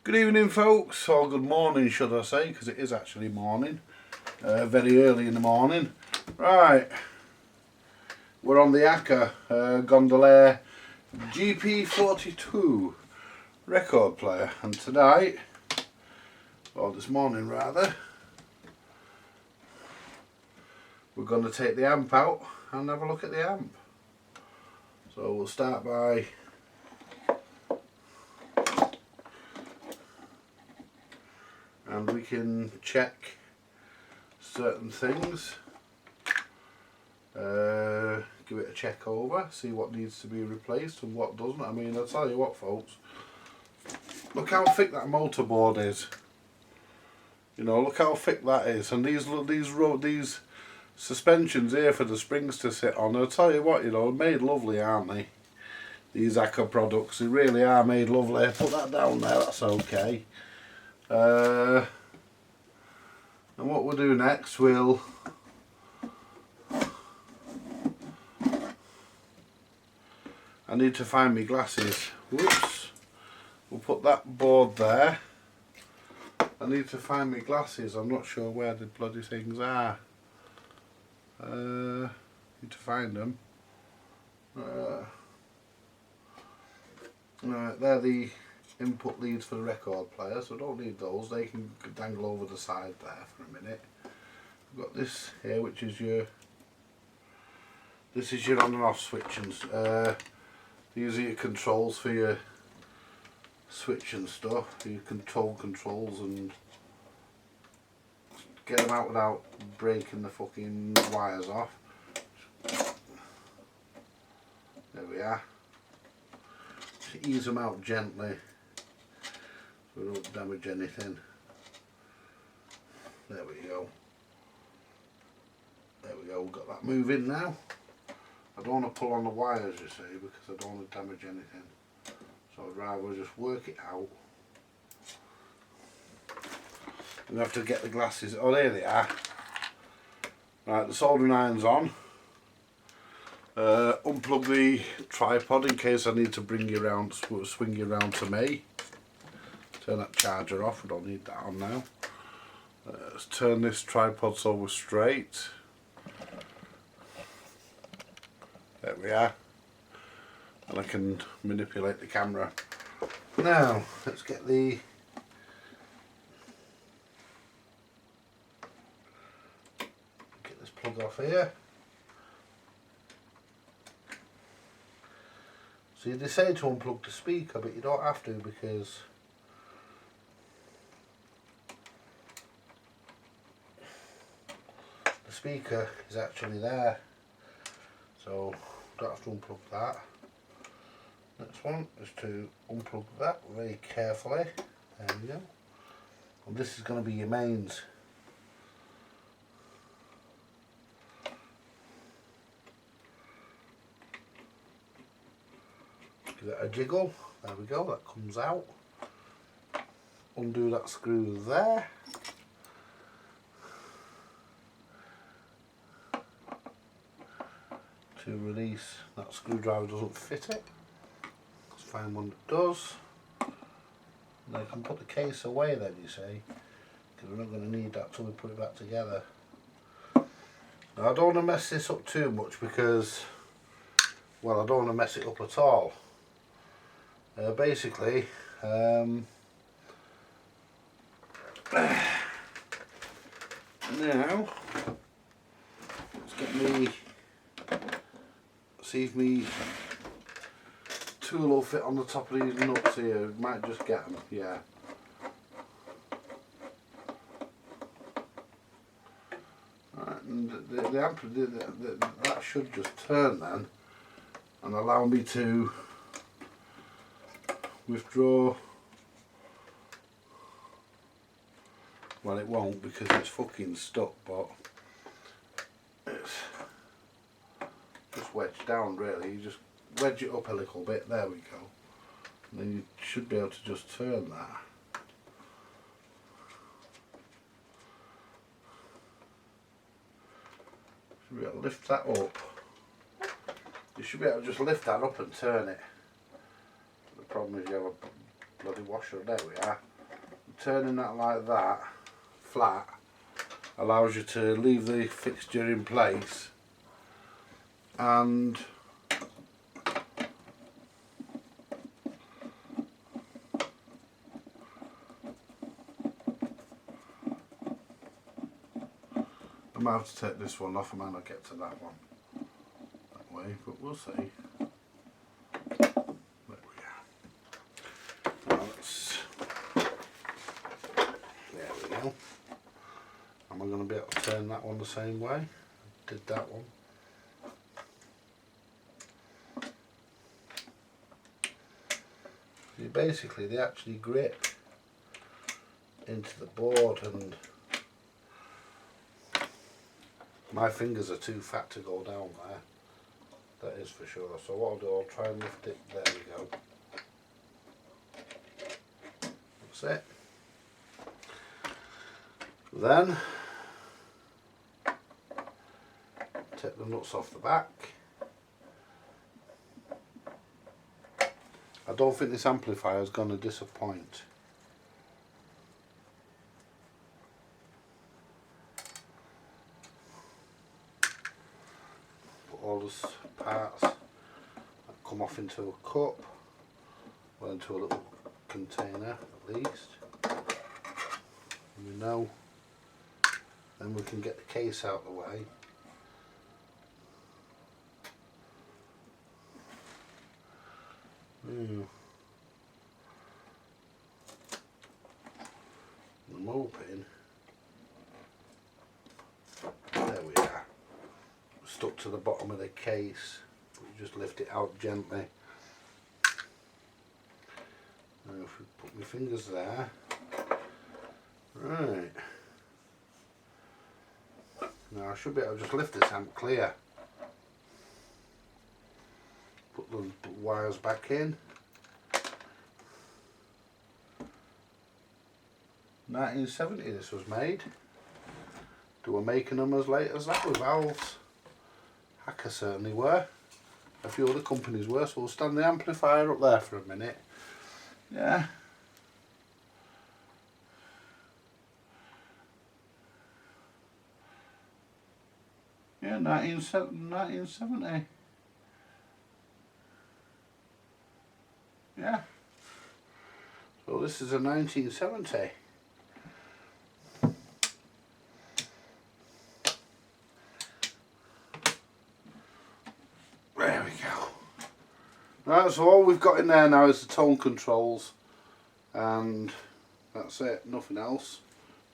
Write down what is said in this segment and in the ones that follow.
Good evening, folks, or good morning, should I say, because it is actually morning, very early in the morning. Right, we're on the Acker Gondolier GP42 record player, and tonight, or this morning rather, we're going to take the amp out and have a look at the amp. So we'll start by and we can check certain things, give it a check over, see what needs to be replaced and what doesn't. I mean, I'll tell you what, folks, look how thick that motorboard is. You know, look how thick that is, and these suspensions here for the springs to sit on. I'll tell you what, you know, made lovely, aren't they? These Acker products, they really are made lovely. Put that down there, that's okay. And what we'll do next, I need to find my glasses. Whoops. We'll put that board there. I need to find my glasses. I'm not sure where the bloody things are. Need to find them. Right, they're the input leads for the record player, so I don't need those. They can dangle over the side there for a minute. We've got this here, which is your on and off switch, and these are your controls for your switch and stuff, your controls, and get them out without breaking the fucking wires off. There we are. Just ease them out gently so we don't damage anything. There we go. There we go, we've got that moving now. I don't want to pull on the wires, you see, because I don't want to damage anything. So I'd rather just work it out. I'm going to have to get the glasses. Oh, there they are. Right, the soldering iron's on. Unplug the tripod in case I need to bring you around, swing you around to me. Turn that charger off, we don't need that on now. Let's turn this tripod so we're straight. There we are. And I can manipulate the camera. Now, let's get this plug off here. So they say to unplug the speaker, but you don't have to, because the speaker is actually there. So don't have to unplug that. Next one is to unplug that very carefully. There we go. And this is going to be your mains. Give it a jiggle. There we go, that comes out. Undo that screw there. To release that screwdriver doesn't fit it. Let's find one that does. And I can put the case away then, you see, because we're not going to need that till we put it back together. Now I don't want to mess this up too much because, well, I don't want to mess it up at all. Basically, now let's get me, see if me tool will fit on the top of these nuts here. Might just get them, yeah. Right, and the amp, that should just turn then and allow me to withdraw. Well, it won't because it's fucking stuck, but it's just wedged down really. You just wedge it up a little bit, there we go. And then you should be able to just turn that. Should be able to lift that up. You should be able to just lift that up and turn it. The problem is you have a bloody washer, there we are. turning that like that, flat, allows you to leave the fixture in place and I might have to take this one off, I might not get to that one that way, but we'll see. There we are. Now there we go. Am I going to be able to turn that one the same way? I did that one. Basically they actually grip into the board, and my fingers are too fat to go down there, that is for sure. So what I'll do, I'll try and lift it. There we go. That's it. Then take the nuts off the back. I don't think this amplifier is going to disappoint. Put all those parts that come off into a cup, or into a little container at least. And we know, then we can get the case out of the way. I'm hoping, there we are, stuck to the bottom of the case. We just lift it out gently. Now if we put my fingers there, right, now I should be able to just lift this amp clear. Put the wires back in. 1970 this was made. They were making them as late as that with valves. Hacker certainly were. A few other companies were, so we'll stand the amplifier up there for a minute. Yeah. Yeah, 1970. Yeah. So this is a 1970. There we go. Right, so all we've got in there now is the tone controls, and that's it, nothing else.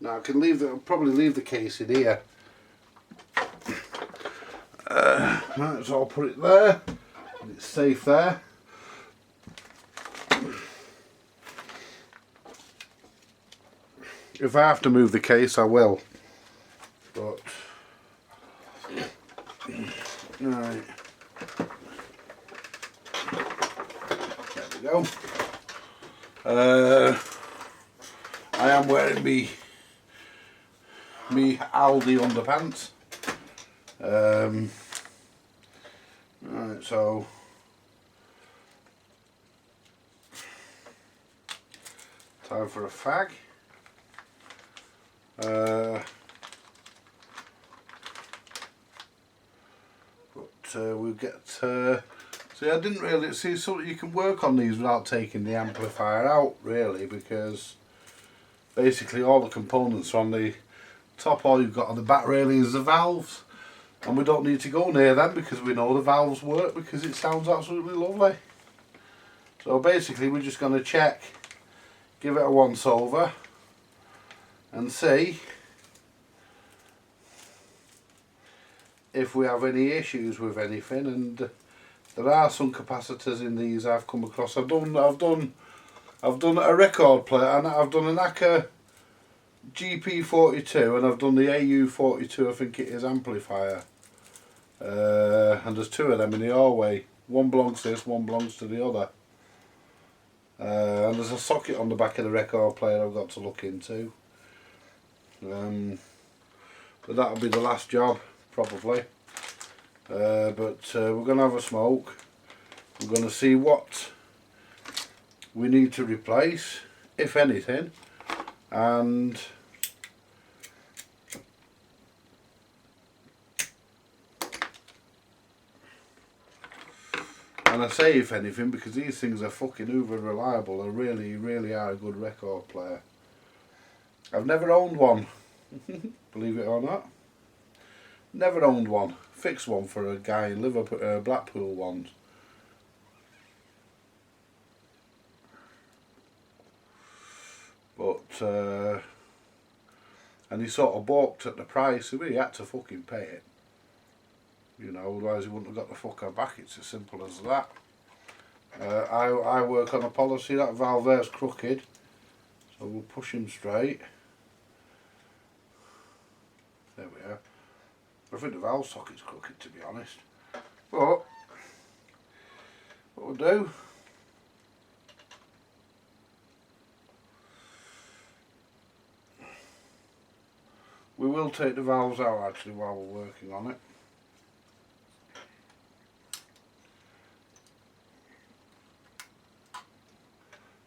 Now I can leave I'll probably leave the case in here. Right, so I'll put it there, and it's safe there. If I have to move the case, I will. But right, there we go. I am wearing me Aldi underpants. Right, so time for a fag. We'll get see, I didn't really see, so you can work on these without taking the amplifier out really, because basically all the components are on the top. All you've got on the back really is the valves, and we don't need to go near them because we know the valves work, because it sounds absolutely lovely. So basically we're just going to check, give it a once over and see if we have any issues with anything. And there are some capacitors in these I've come across. I've done a record player, and I've done an Acker GP42, and I've done the AU42, I think it is, amplifier. And there's two of them in the hallway. One belongs to this, one belongs to the other. And there's a socket on the back of the record player I've got to look into. But that'll be the last job probably. But we're going to have a smoke. We're going to see what we need to replace, if anything, And I say if anything because these things are fucking uber reliable. They really, really are a good record player. I've never owned one, believe it or not. Never owned one. Fixed one for a guy in Liverpool, Blackpool once. But and he sort of balked at the price. He had to fucking pay it. You know, otherwise he wouldn't have got the fucker back. It's as simple as that. I work on a policy that valve there's crooked, so we'll push him straight. There we are. I think the valve socket's crooked, to be honest. But what we'll do, we will take the valves out actually while we're working on it.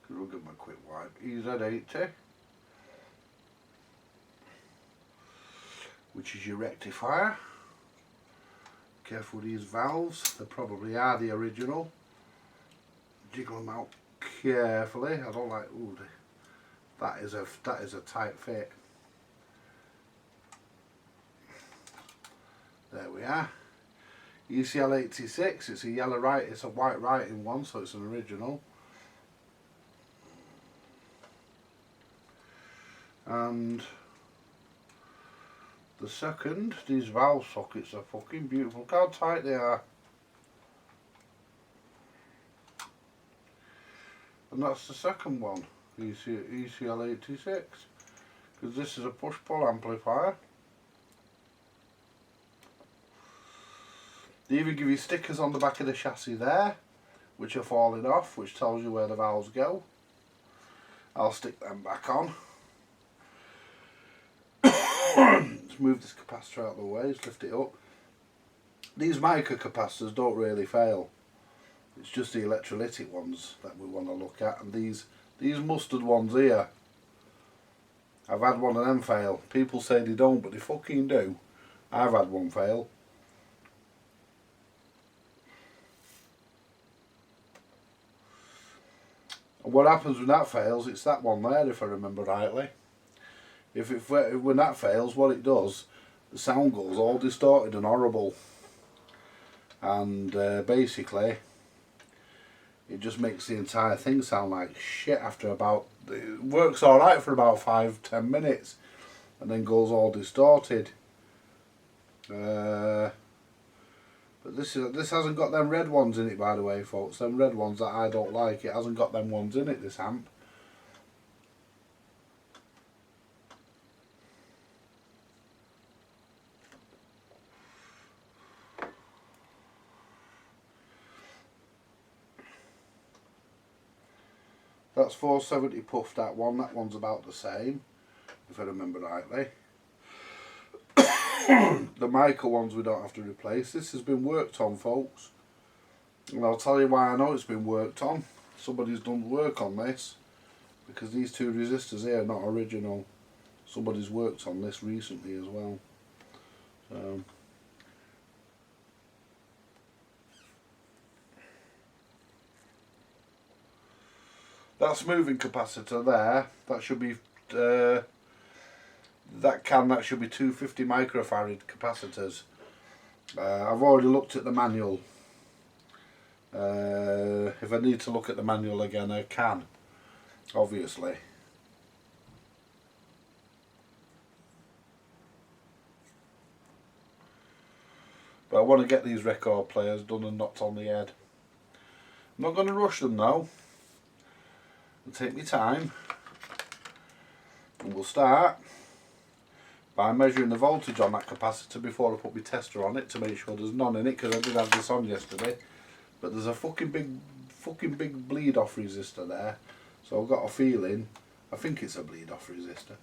We'll give him a quick wipe. EZ80, which is your rectifier. Careful with these valves, they probably are the original. Jiggle them out carefully. I don't like. Ooh, that is a tight fit. There we are. ECL 86. It's a yellow right. It's a white writing one, so it's an original. And the second, these valve sockets are fucking beautiful. Look how tight they are. And that's the second one, ECL 86. Because this is a push-pull amplifier. They even give you stickers on the back of the chassis there, which are falling off, which tells you where the valves go. I'll stick them back on. Let's move this capacitor out of the way, let's lift it up. These mica capacitors don't really fail. It's just the electrolytic ones that we want to look at, and these mustard ones here, I've had one of them fail. People say they don't, but they fucking do. I've had one fail. And what happens when that fails, it's that one there if I remember rightly. When that fails, what it does, the sound goes all distorted and horrible. And basically, it just makes the entire thing sound like shit after about, it works alright for about 5-10 minutes and then goes all distorted. But this hasn't got them red ones in it, by the way, folks. Them red ones that I don't like, it hasn't got them ones in it, this amp. That's 470 puff, that one's about the same, if I remember rightly. The mica ones we don't have to replace. This has been worked on, folks, and I'll tell you why I know it's been worked on. Somebody's done work on this, because these two resistors here are not original. Somebody's worked on this recently as well. So that's moving capacitor there. That should be that should be 250 microfarad capacitors. I've already looked at the manual. If I need to look at the manual again, I can, obviously. But I want to get these record players done and knocked on the head. I'm not going to rush them though. I'll take my time, and we'll start by measuring the voltage on that capacitor before I put my tester on it to make sure there's none in it, because I did have this on yesterday. But there's a fucking big bleed off resistor there, so I've got a feeling, I think it's a bleed off resistor.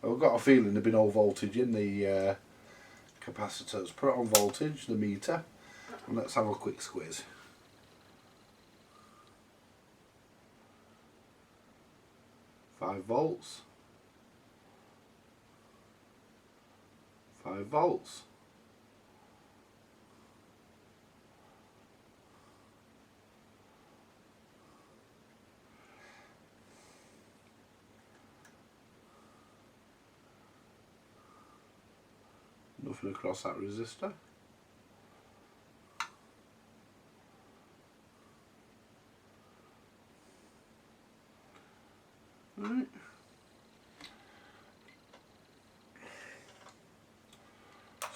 I've got a feeling there'll be no voltage in the capacitors. Put it on voltage, the meter, and let's have a quick squeeze. .5 volts, 5 volts. Nothing across that resistor. Right.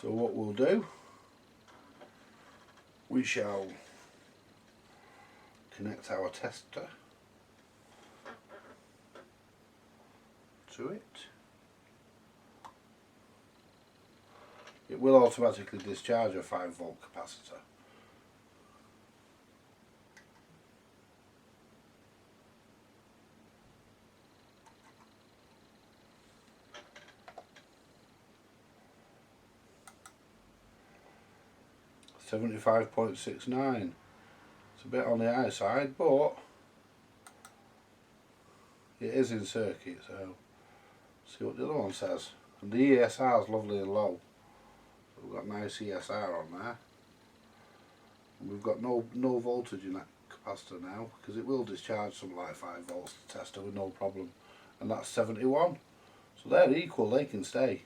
So what we'll do, we shall connect our tester to it. It will automatically discharge a 5 volt capacitor. £75.69. It's a bit on the high side, but it is in circuit, so see what the other one says. And the ESR is lovely and low. So we've got nice ESR on there. And we've got no voltage in that capacitor now, because it will discharge something like 5 volts to tester with no problem. And that's 71. So they're equal, they can stay.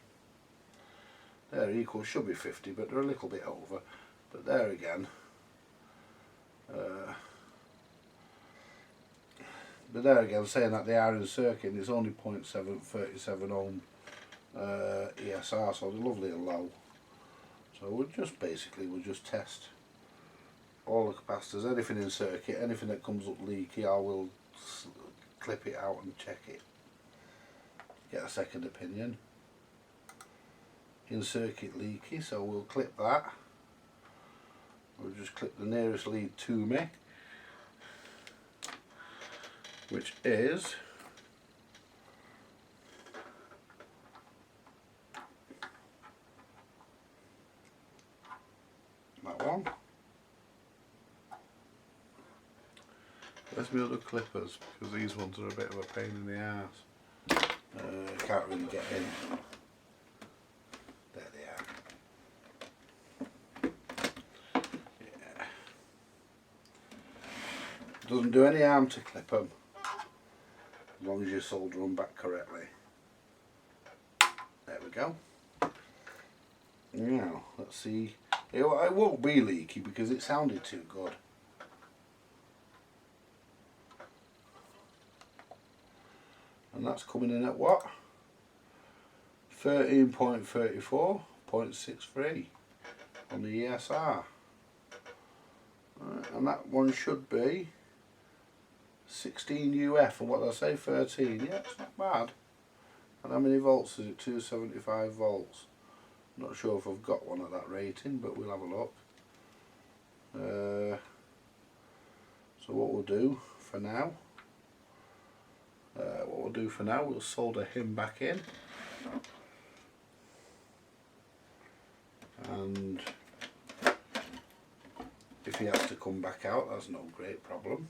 They're equal, should be 50, but they're a little bit over. But there again, saying that they are in circuit, it's only 0.737 ohm ESR, so they're lovely and low. So we'll just test all the capacitors, anything in circuit, anything that comes up leaky, I will clip it out and check it. Get a second opinion. In circuit leaky, so we'll clip that. We'll just clip the nearest lead to me, which is that one. Where's my other clippers? Because these ones are a bit of a pain in the arse. Can't really get in. There they are. Yeah. Doesn't do any harm to clip them, as long as you solder them back correctly. There we go. Now, let's see. It won't be leaky because it sounded too good. And that's coming in at what? 13.34.63 on the ESR. Right, and that one should be 16 UF, and what did I say, 13? Yeah, it's not bad. And how many volts is it? 275 volts. Not sure if I've got one at that rating, but we'll have a look. So what we'll do for now, we'll solder him back in, and if he has to come back out, that's no great problem.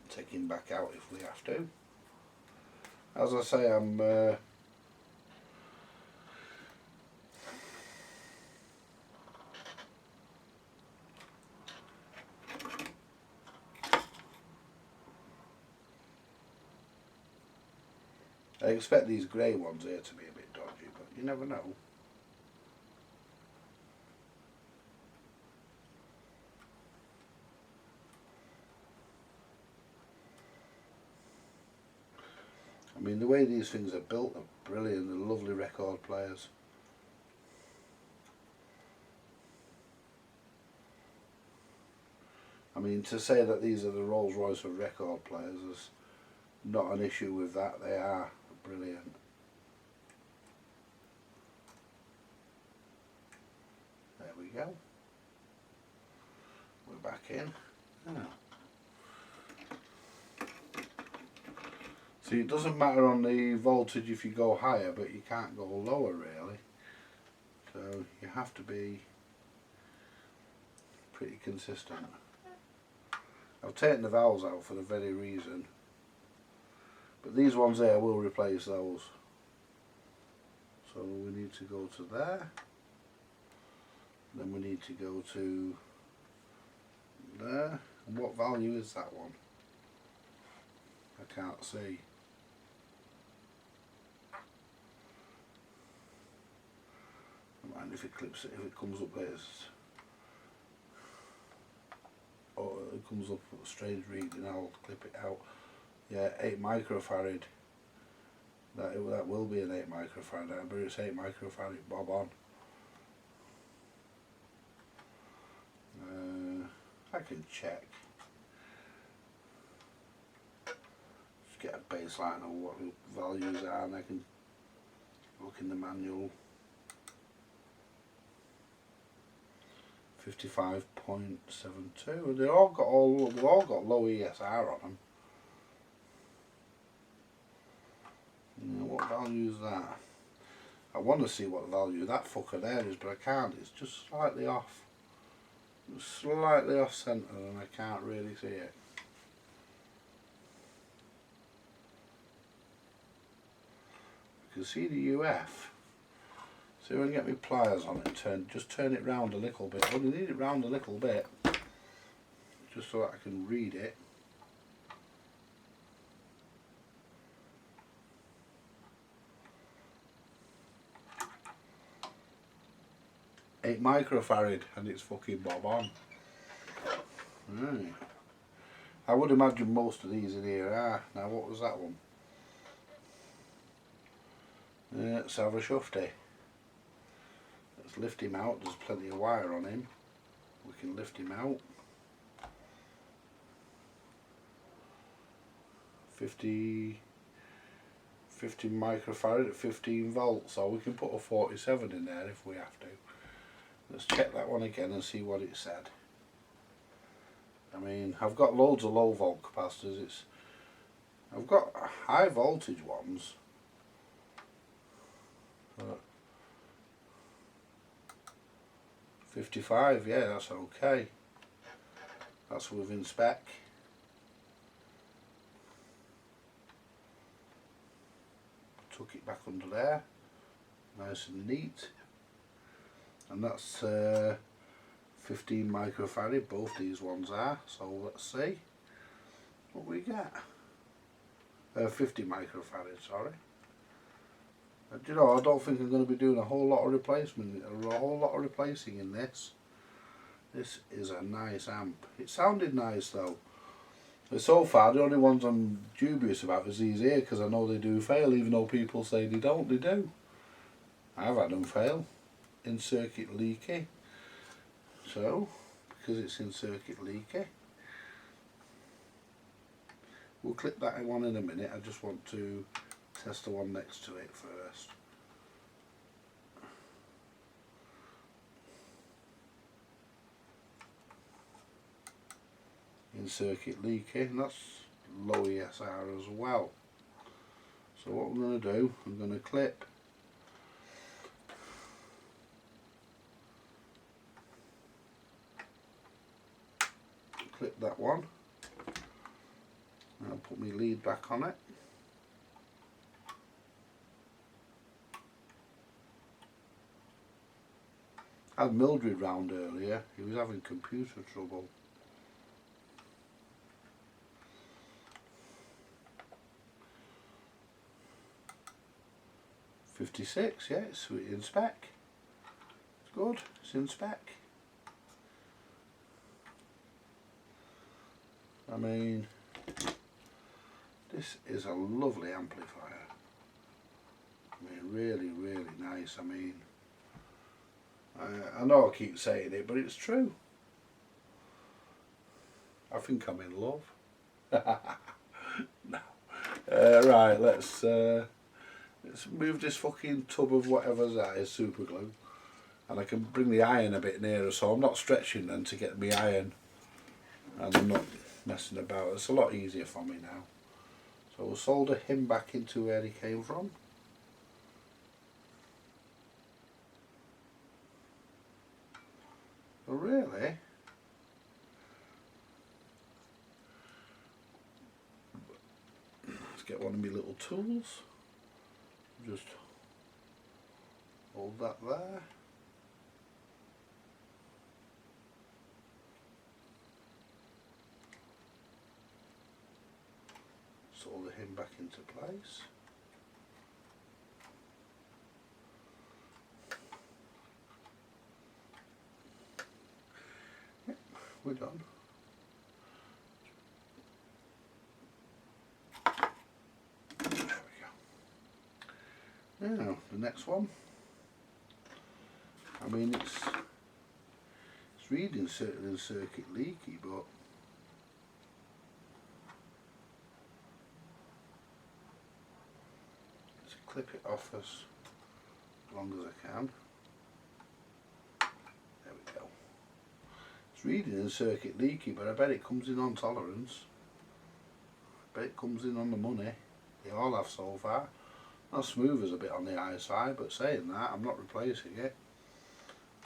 Take him back out if we have to. As I say, I expect these grey ones here to be a bit dodgy, but you never know. I mean, the way these things are built are brilliant. They're lovely record players. I mean, to say that these are the Rolls-Royce of record players is not an issue with that. They are brilliant. There we go. We're back in. Now, see, it doesn't matter on the voltage if you go higher, but you can't go lower really. So you have to be pretty consistent. I've taken the valves out for the very reason. But these ones here will replace those. So we need to go to there, then we need to go to there. And what value is that one? I can't see. And if it clips it, if it comes up there, or it comes up a strange reading, I'll clip it out. Yeah, 8 microfarad. That will be an 8 microfarad, but it's 8 microfarad, bob on. I can check. Just get a baseline of what the values are, and I can look in the manual. 55.72. They've all got low ESR on them. What value is that? I want to see what the value of that fucker there is, but I can't. It's just slightly off. It's slightly off centre, and I can't really see it. You can see the UF. So when I get my pliers on it, just turn it round a little bit. I only need it round a little bit, just so that I can read it. Eight microfarad, and it's fucking bob on. Right. I would imagine most of these in here are. Now what was that one? Let's have a shufty. Let's lift him out. There's plenty of wire on him. We can lift him out. 50 microfarad at 15 volts, so we can put a 47 in there if we have to. Let's check that one again and see what it said. I mean, I've got loads of low volt capacitors. I've got high voltage ones. 55, yeah, that's okay. That's within spec. Tuck it back under there, nice and neat. And that's 15 microfarad, both these ones are. So let's see what we get. 50 microfarad, sorry. But, you know, I don't think I'm going to be doing a whole lot of replacement, or a whole lot of replacing in this. This is a nice amp. It sounded nice though. But so far, the only ones I'm dubious about is these here, because I know they do fail, even though people say they don't, they do. I've had them fail. In circuit leaky. So, because it's in circuit leaky, we'll clip that one in a minute. I just want to test the one next to it first. In circuit leaky, and that's low ESR as well. So what I'm going to do, I'm going to clip that one. I'll put my lead back on it. I had Mildred round earlier. He was having computer trouble. .56, yeah, it's in spec. It's good, it's in spec. I mean, this is a lovely amplifier. I mean, really, really nice. I mean, I know I keep saying it, but it's true. I think I'm in love. No. Right, let's move this fucking tub of whatever's that is, super glue, and I can bring the iron a bit nearer, so I'm not stretching then to get my iron, and I'm not messing about. It's a lot easier for me now. So we'll solder him back into where he came from. Oh, really? Let's get one of my little tools. Just hold that there. Solder him back into place. Yep, we're done. Now, the next one, I mean it's reading circuit leaky, but let's clip it off as long as I can. There we go. It's reading circuit leaky, but I bet it comes in on tolerance. I bet it comes in on the money. They all have so far. Not smooth as a bit on the high side, but saying that, I'm not replacing it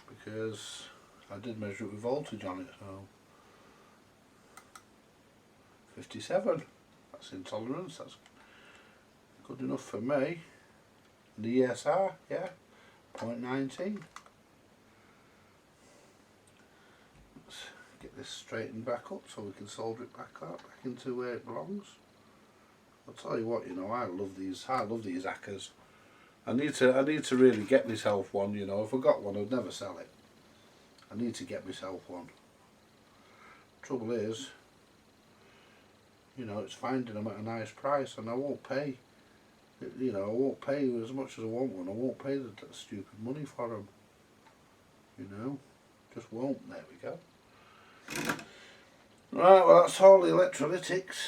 because I did measure it with voltage on it. So 57, that's intolerance, that's good enough for me. And the ESR, yeah, 0.19. Let's get this straightened back up so we can solder it back into where it belongs. I'll tell you what, you know, I love these Akkers. I need to really get myself one, you know. If I got one, I'd never sell it. I need to get myself one. Trouble is, you know, it's finding them at a nice price, and I won't pay, you know, I won't pay as much as I want one. I won't pay that stupid money for them, you know, just won't. There we go. Right, well, that's all the electrolytics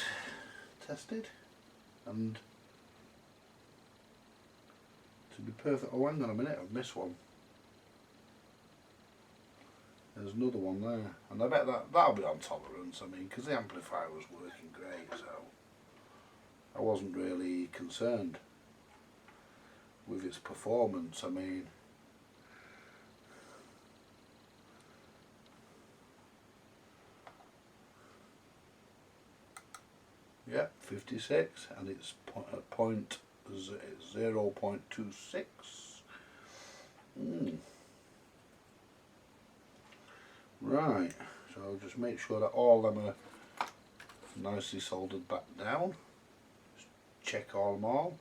tested. And to be perfect, oh hang on a minute, I've missed one. There's another one there, and I bet that'll be on tolerance. I mean, because the amplifier was working great, so I wasn't really concerned with its performance. I mean, yeah, 56, and it's 0.26. Right, so just make sure that all of them are nicely soldered back down. Just check them all.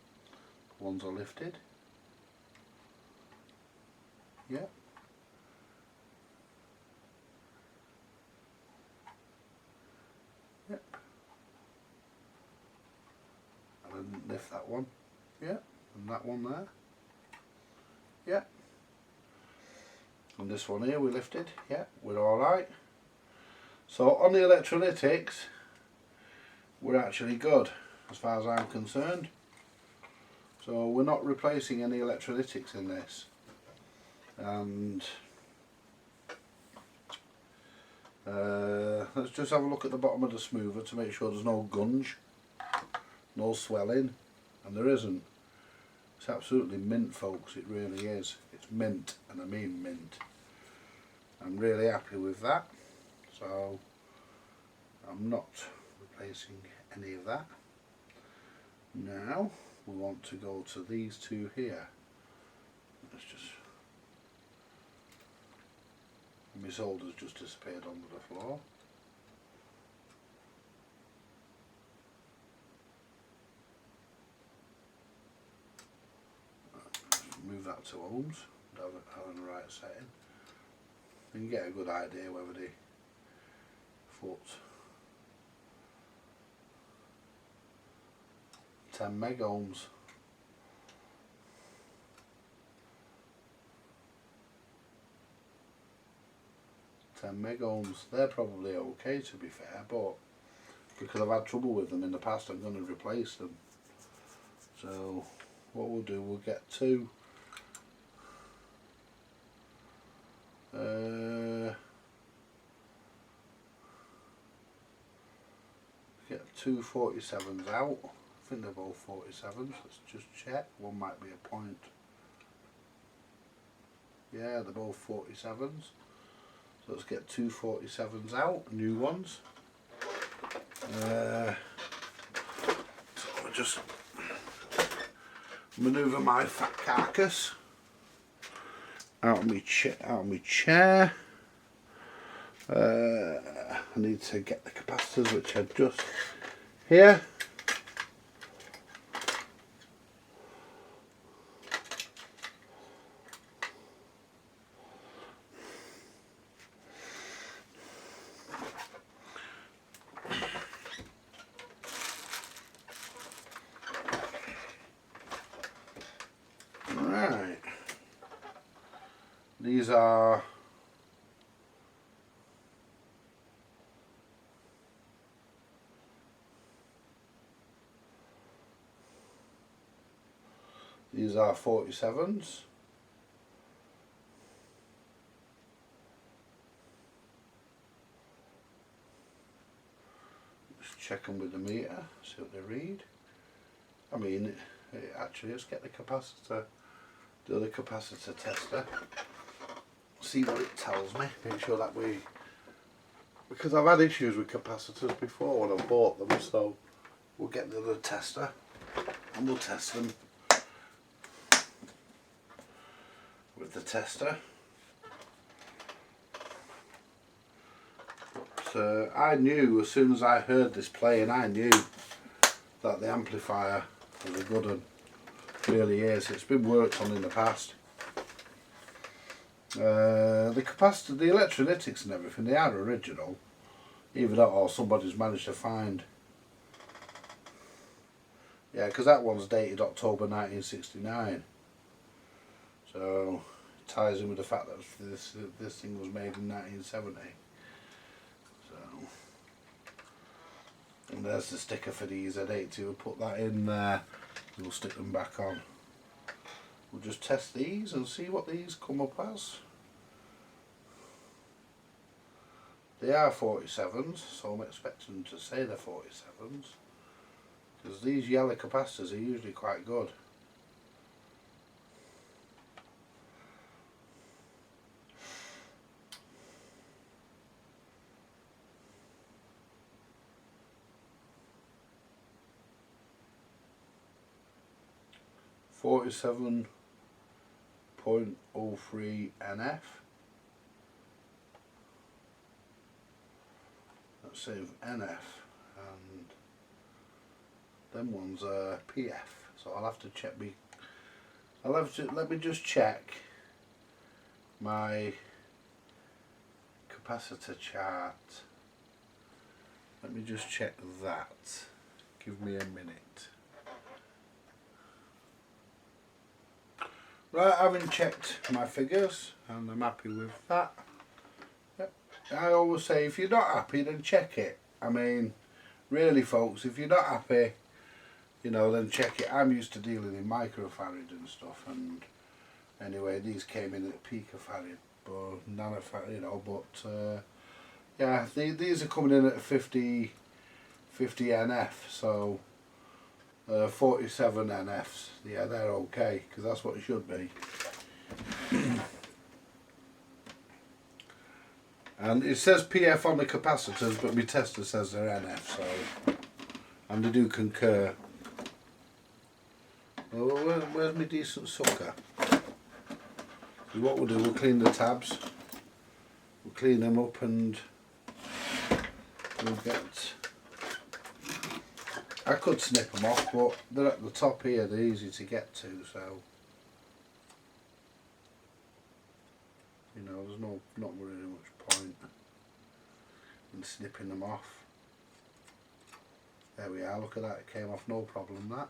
Ones are lifted. Yep. Yep. And I didn't lift that one. Yep. And that one there. Yep. And this one here we lifted. Yep. We're alright. So on the electrolytics, we're actually good as far as I'm concerned. So we're not replacing any electrolytics in this. And let's just have a look at the bottom of the smoother to make sure there's no gunge, no swelling, and there isn't. It's absolutely mint, folks, it really is. It's mint, and I mean mint. I'm really happy with that, so I'm not replacing any of that. Now we want to go to these two here. Let's just, my solder's just disappeared onto the floor. Move that to ohms, have it in the right setting. You can get a good idea whether the foot's 10 meg ohms. They're probably okay, to be fair, but because I've had trouble with them in the past, I'm going to replace them. So what we'll do, we'll get two get two 47s out. I think they're both 47s. Let's just check. One might be a point. Yeah, they're both 47s. So let's get two 47s out, new ones. So I'll just manoeuvre my fat carcass. out of my chair. I need to get the capacitors, which are just here. Right, these are These are 47s. Just check them with the meter, see what they read. I mean, actually, let's get the capacitor, do the capacitor tester, see what it tells me, make sure that because I've had issues with capacitors before when I've bought them, so we'll get the other tester and we'll test them with the tester. But I knew as soon as I heard this playing, I knew that the amplifier was a good one. Really is. It's been worked on in the past. The capacitor, the electrolytics and everything, they are original. Either that or somebody's managed to find. Yeah, because that one's dated October 1969. So it ties in with the fact that this thing was made in 1970. So, and there's the sticker for these Z80. We'll put that in there. We'll stick them back on. We'll just test these and see what these come up as. They are 47s, so I'm expecting them to say they're 47s. Because these yellow capacitors are usually quite good. .03 NF. Let's save NF, and them ones are PF. So I'll have to check let me just check my capacitor chart. Let me just check that. Give me a minute. Right, having checked my figures, and I'm happy with that. Yep. I always say, if you're not happy, then check it. I mean, really folks, if you're not happy, you know, then check it. I'm used to dealing in microfarad and stuff, and anyway, these came in at picofarad, but nanofarad, you know, but yeah, these are coming in at 50 NF, so 47 NFs, yeah, they're okay, because that's what it should be. And it says PF on the capacitors, but my tester says they're NF, so, and they do concur. Well, where's my decent sucker? So what we'll do, we'll clean the tabs, we'll clean them up, and we'll get, I could snip them off, but they're at the top here, they're easy to get to, so you know, there's not really much point in snipping them off. There we are, look at that, it came off no problem, that.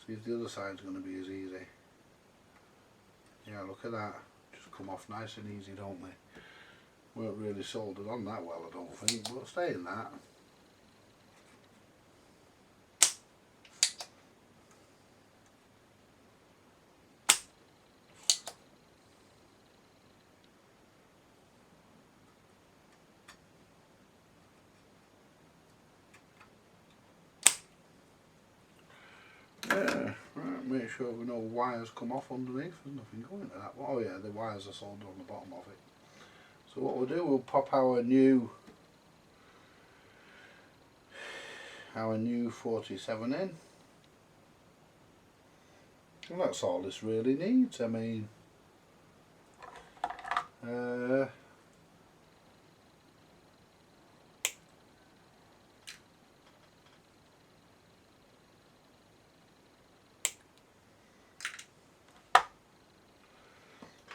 See if the other side's going to be as easy. Yeah, look at that, just come off nice and easy, don't they? Weren't really soldered on that well, I don't think, but stay in that. Yeah, right, make sure we know wires come off underneath, there's nothing going to that. Oh yeah, the wires are soldered on the bottom of it. So what we'll do, we'll pop our new 47 in, And that's all this really needs. I mean,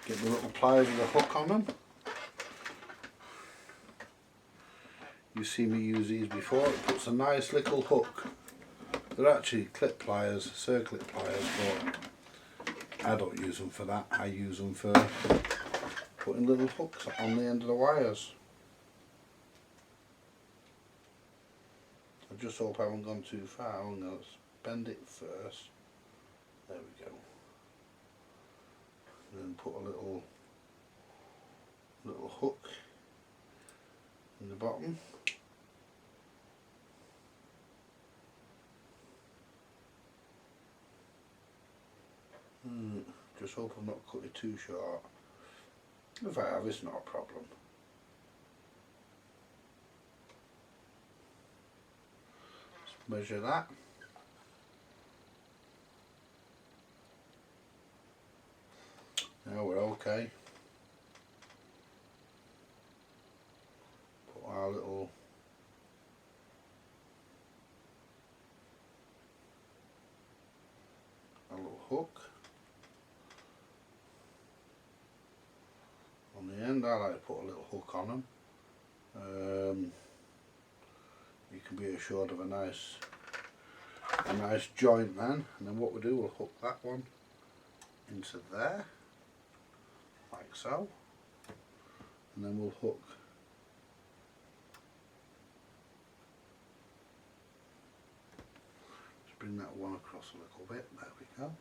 get the little pliers with a hook on them. You see me use these before. It puts a nice little hook. They're actually clip pliers, circlip pliers, but I don't use them for that. I use them for putting little hooks on the end of the wires. I just hope I haven't gone too far. I'm going to bend it first. There we go. And then put a little hook in the bottom. Just hope I'm not cut it too short. If I have, it's not a problem. Just measure that. Now we're okay. Put our little hook on the end. I like to put a little hook on them. You can be assured of a nice joint then. And then what we do, we'll hook that one into there, like so, and then we'll hook just bring that one across a little bit. There we go.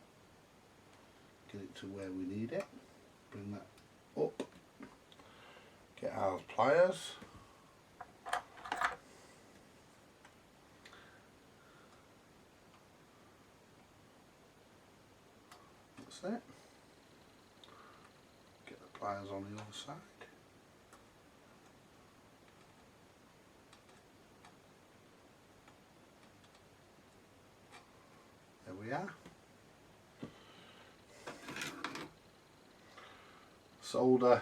Get it to where we need it. Bring that up. Get our pliers. That's it. Get the pliers on the other side. There we are. Solder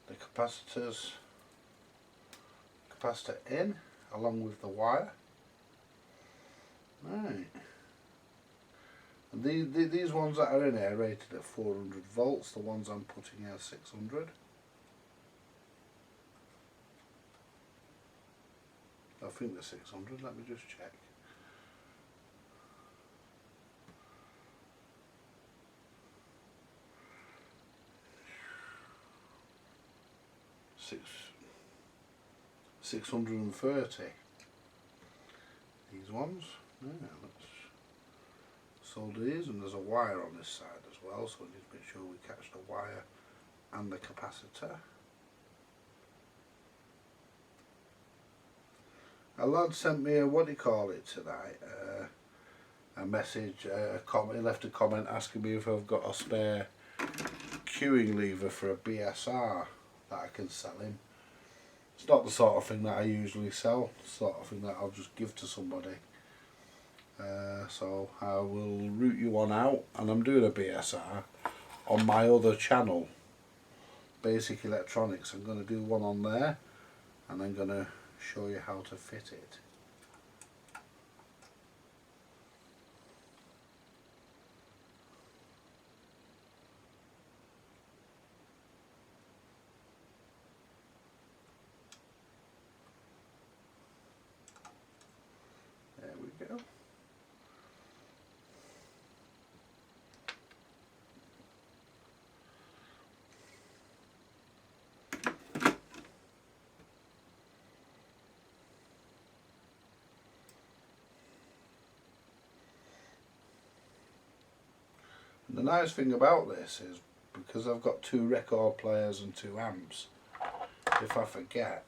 the capacitor in along with the wire. Right. And these ones that are in here are rated at 400 volts. The ones I'm putting here are 600. I think they're 600. Let me just check. Six 630. These ones. Yeah, let's solder these, and there's a wire on this side as well, so we need to make sure we catch the wire and the capacitor. A lad sent me a, what do you call it tonight, a message, a comment. He left a comment asking me if I've got a spare queuing lever for a BSR that I can sell him. It's not the sort of thing that I usually sell, the sort of thing that I'll just give to somebody. So I will route you one out, and I'm doing a BSR on my other channel, Basic Electronics. I'm going to do one on there, and I'm going to show you how to fit it. There we go. The nice thing about this is, because I've got 2 record players and 2 amps, if I forget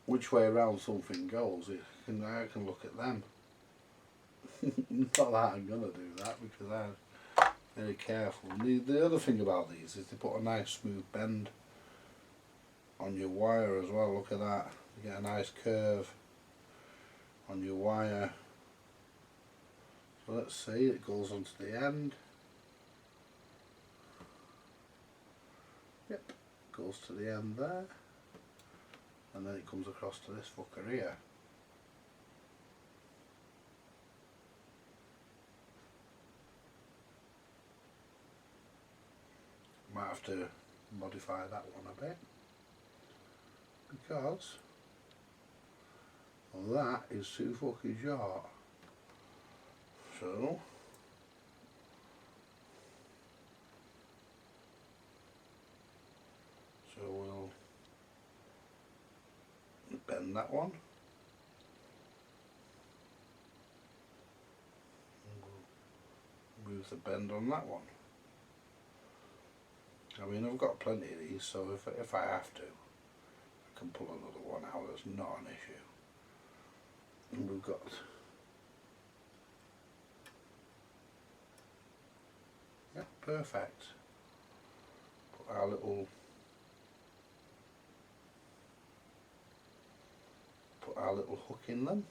which way around something goes, I can look at them. Not that I'm going to do that, because I'm very careful. And the other thing about these is they put a nice smooth bend on your wire as well. Look at that. You get a nice curve on your wire. So let's see, it goes onto the end. Yep, goes to the end there, and then it comes across to this fucker here. Might have to modify that one a bit, because that is too fucking short. So we'll bend that one. Move the bend on that one. I mean, I've got plenty of these, so if I have to, I can pull another one out. That's not an issue. And we've got, yeah, perfect. Put our little hook in them.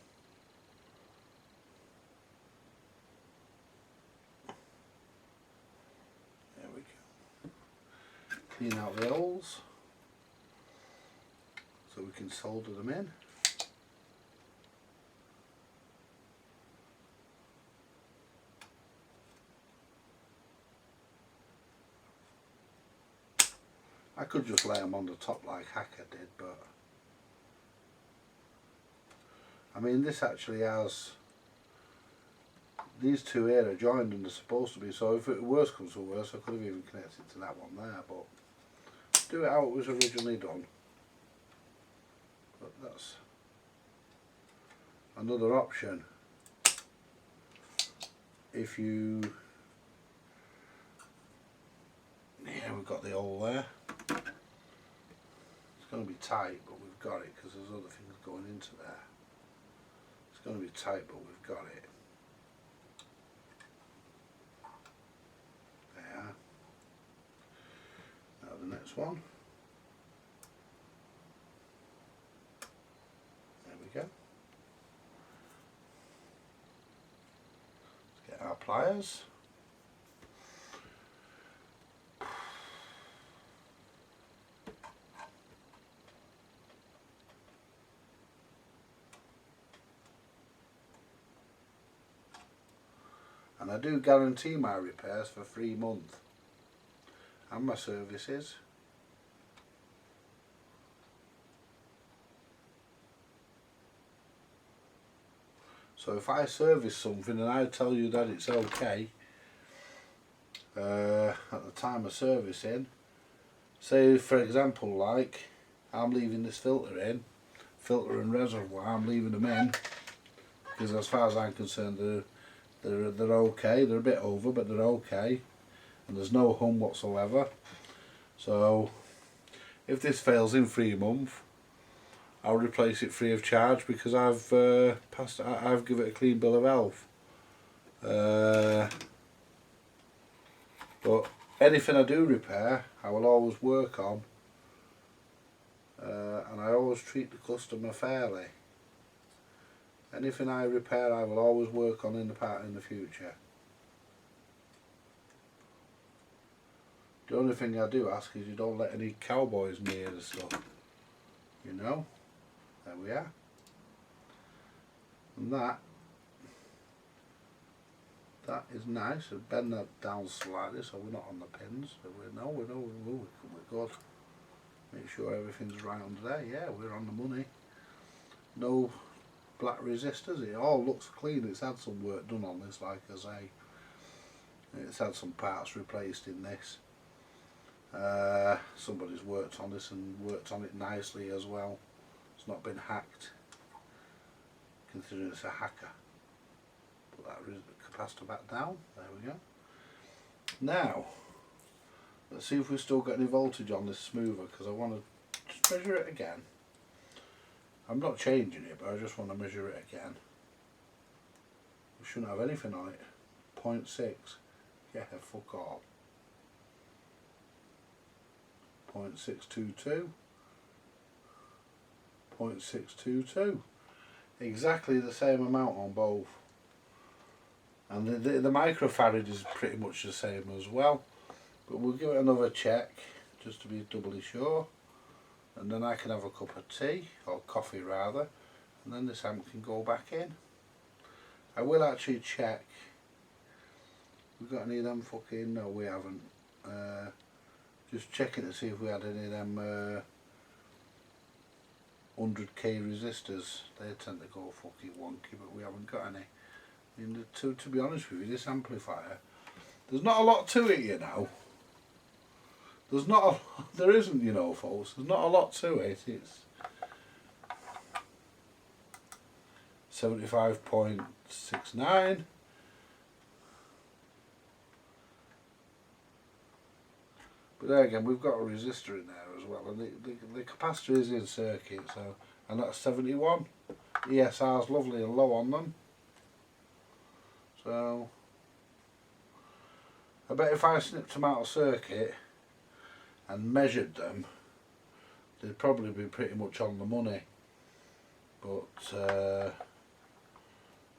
There we go. Clean out the holes so we can solder them in. I could just lay them on the top like Hacker did, but I mean, this actually has, these two here are joined and they're supposed to be, so if it worse comes to worse, I could have even connected to that one there, but do it how it was originally done. But that's another option. If you, yeah, we've got the hole there. It's going to be tight, but we've got it because there's other things going into there. It's going to be tight, but we've got it. There. Now the next one. There we go. Let's get our pliers. And I do guarantee my repairs for 3 months and my services. So if I service something and I tell you that it's okay at the time of servicing, say for example, like I'm leaving this filter in, filter and reservoir, I'm leaving them in because as far as I'm concerned they're okay. They're a bit over, but they're okay, and there's no hum whatsoever. So if this fails in 3 months, I'll replace it free of charge because I've I've given it a clean bill of health. But anything I do repair, I will always work on, and I always treat the customer fairly. Anything I repair, I will always work on in the future. The only thing I do ask is you don't let any cowboys near the stuff. You know? There we are. And that is nice. So bend that down slightly so we're not on the pins. So we're good. Make sure everything's right under there. Yeah, we're on the money. No black resistors. It all looks clean. It's had some work done on this, like I say. It's had some parts replaced in this. Somebody's worked on this and worked on it nicely as well. It's not been hacked, considering it's a Hacker. Put that capacitor back down. There we go. Now let's see if we've still got any voltage on this smoother, because I want to just measure it again. I'm not changing it, but I just want to measure it again. We shouldn't have anything on it. 0.6. Yeah, fuck all. 0.622. 0.622. exactly the same amount on both. And the microfarad is pretty much the same as well. But we'll give it another check just to be doubly sure. And then I can have a cup of tea, or coffee rather, and then this amp can go back in. I will actually check. We've got any of them fucking, no we haven't. Just checking to see if we had any of them 100k resistors. They tend to go fucking wonky, but we haven't got any. I mean, to be honest with you, this amplifier, there's not a lot to it, you know. There isn't, you know, folks. There's not a lot to it. It's 75.69. But there again, we've got a resistor in there as well, and the capacitor is in circuit, so, and that's 71. ESR's lovely and low on them. So I bet if I snipped them out of circuit and measured them, they'd probably be pretty much on the money. But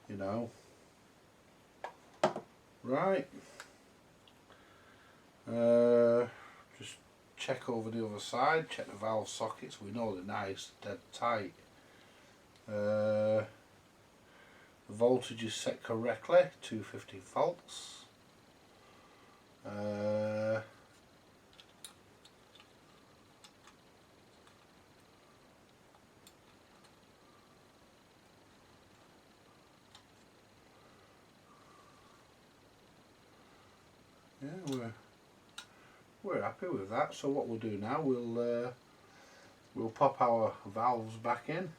you know, right. Just check over the other side, check the valve sockets. We know they're nice, dead tight. The voltage is set correctly, 250 volts. Yeah, we're happy with that. So what we'll do now, we'll pop our valves back in,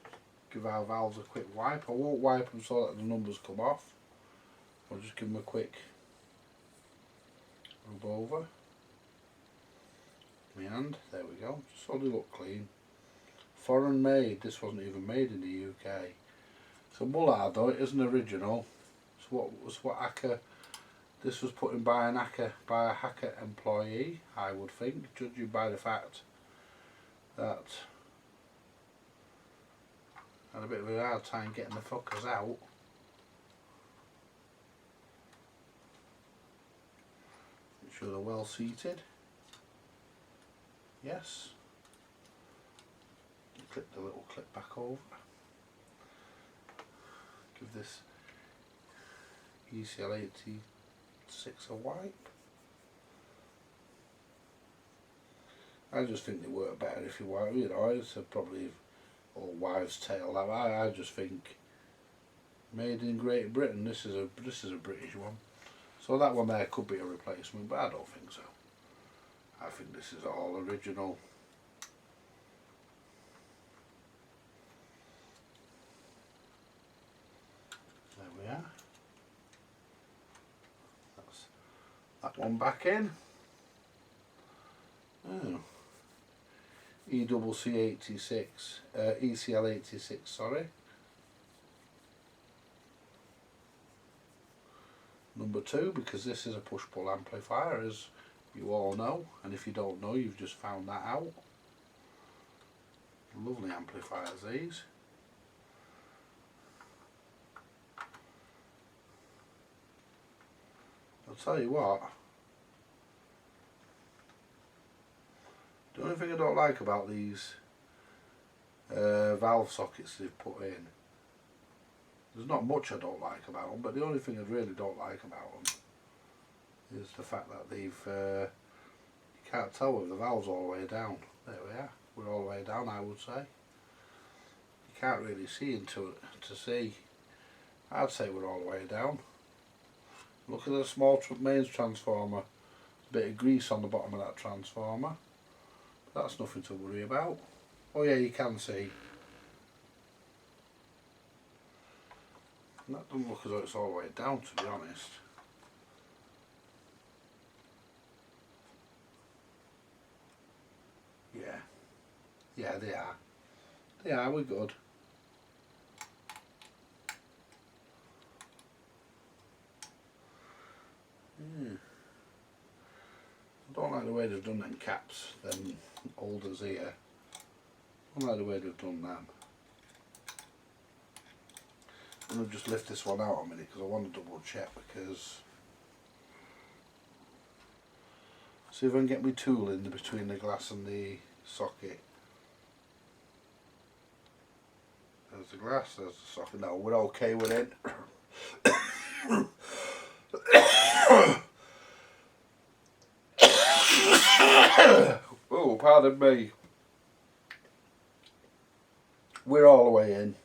give our valves a quick wipe. I won't wipe them so that the numbers come off. I'll just give them a quick rub over my hand. There we go, so they look clean. Foreign made. This wasn't even made in the UK. So Mullard though, it isn't original. So what Acker, this was put in by a hacker employee, I would think, judging by the fact that I had a bit of a hard time getting the fuckers out. Make sure they're well seated. Yes. Clip the little clip back over. Give this ECL 86 a wipe. I just think they work better if you wipe, you know, it's probably all wives' tale. I just think made in Great Britain. This is a British one. So that one there could be a replacement, but I don't think so. I think this is all original. There we are. That's that one back in. Oh. ECC 86, ECL 86, sorry. Number 2, because this is a push-pull amplifier, as you all know, and if you don't know, you've just found that out. Lovely amplifiers, these. I'll tell you what, the only thing I don't like about these valve sockets they've put in, there's not much I don't like about them, but the only thing I really don't like about them is the fact that they've, you can't tell whether the valve's all the way down. There we are, we're all the way down, I would say. You can't really see into it to see. I'd say we're all the way down. Look at the small mains transformer, a bit of grease on the bottom of that transformer. That's nothing to worry about. Oh yeah, you can see. And that doesn't look as though it's all the way down, to be honest. Yeah. Yeah, they are. They are, we're good. Yeah. I don't like the way they've done them caps, them holders here. I don't like the way they've done them. I'm going to just lift this one out a minute because I want to double check, because see if I can get my tool in between the glass and the socket. There's the glass, there's the socket. No, we're okay with it. Oh, pardon me. We're all the way in.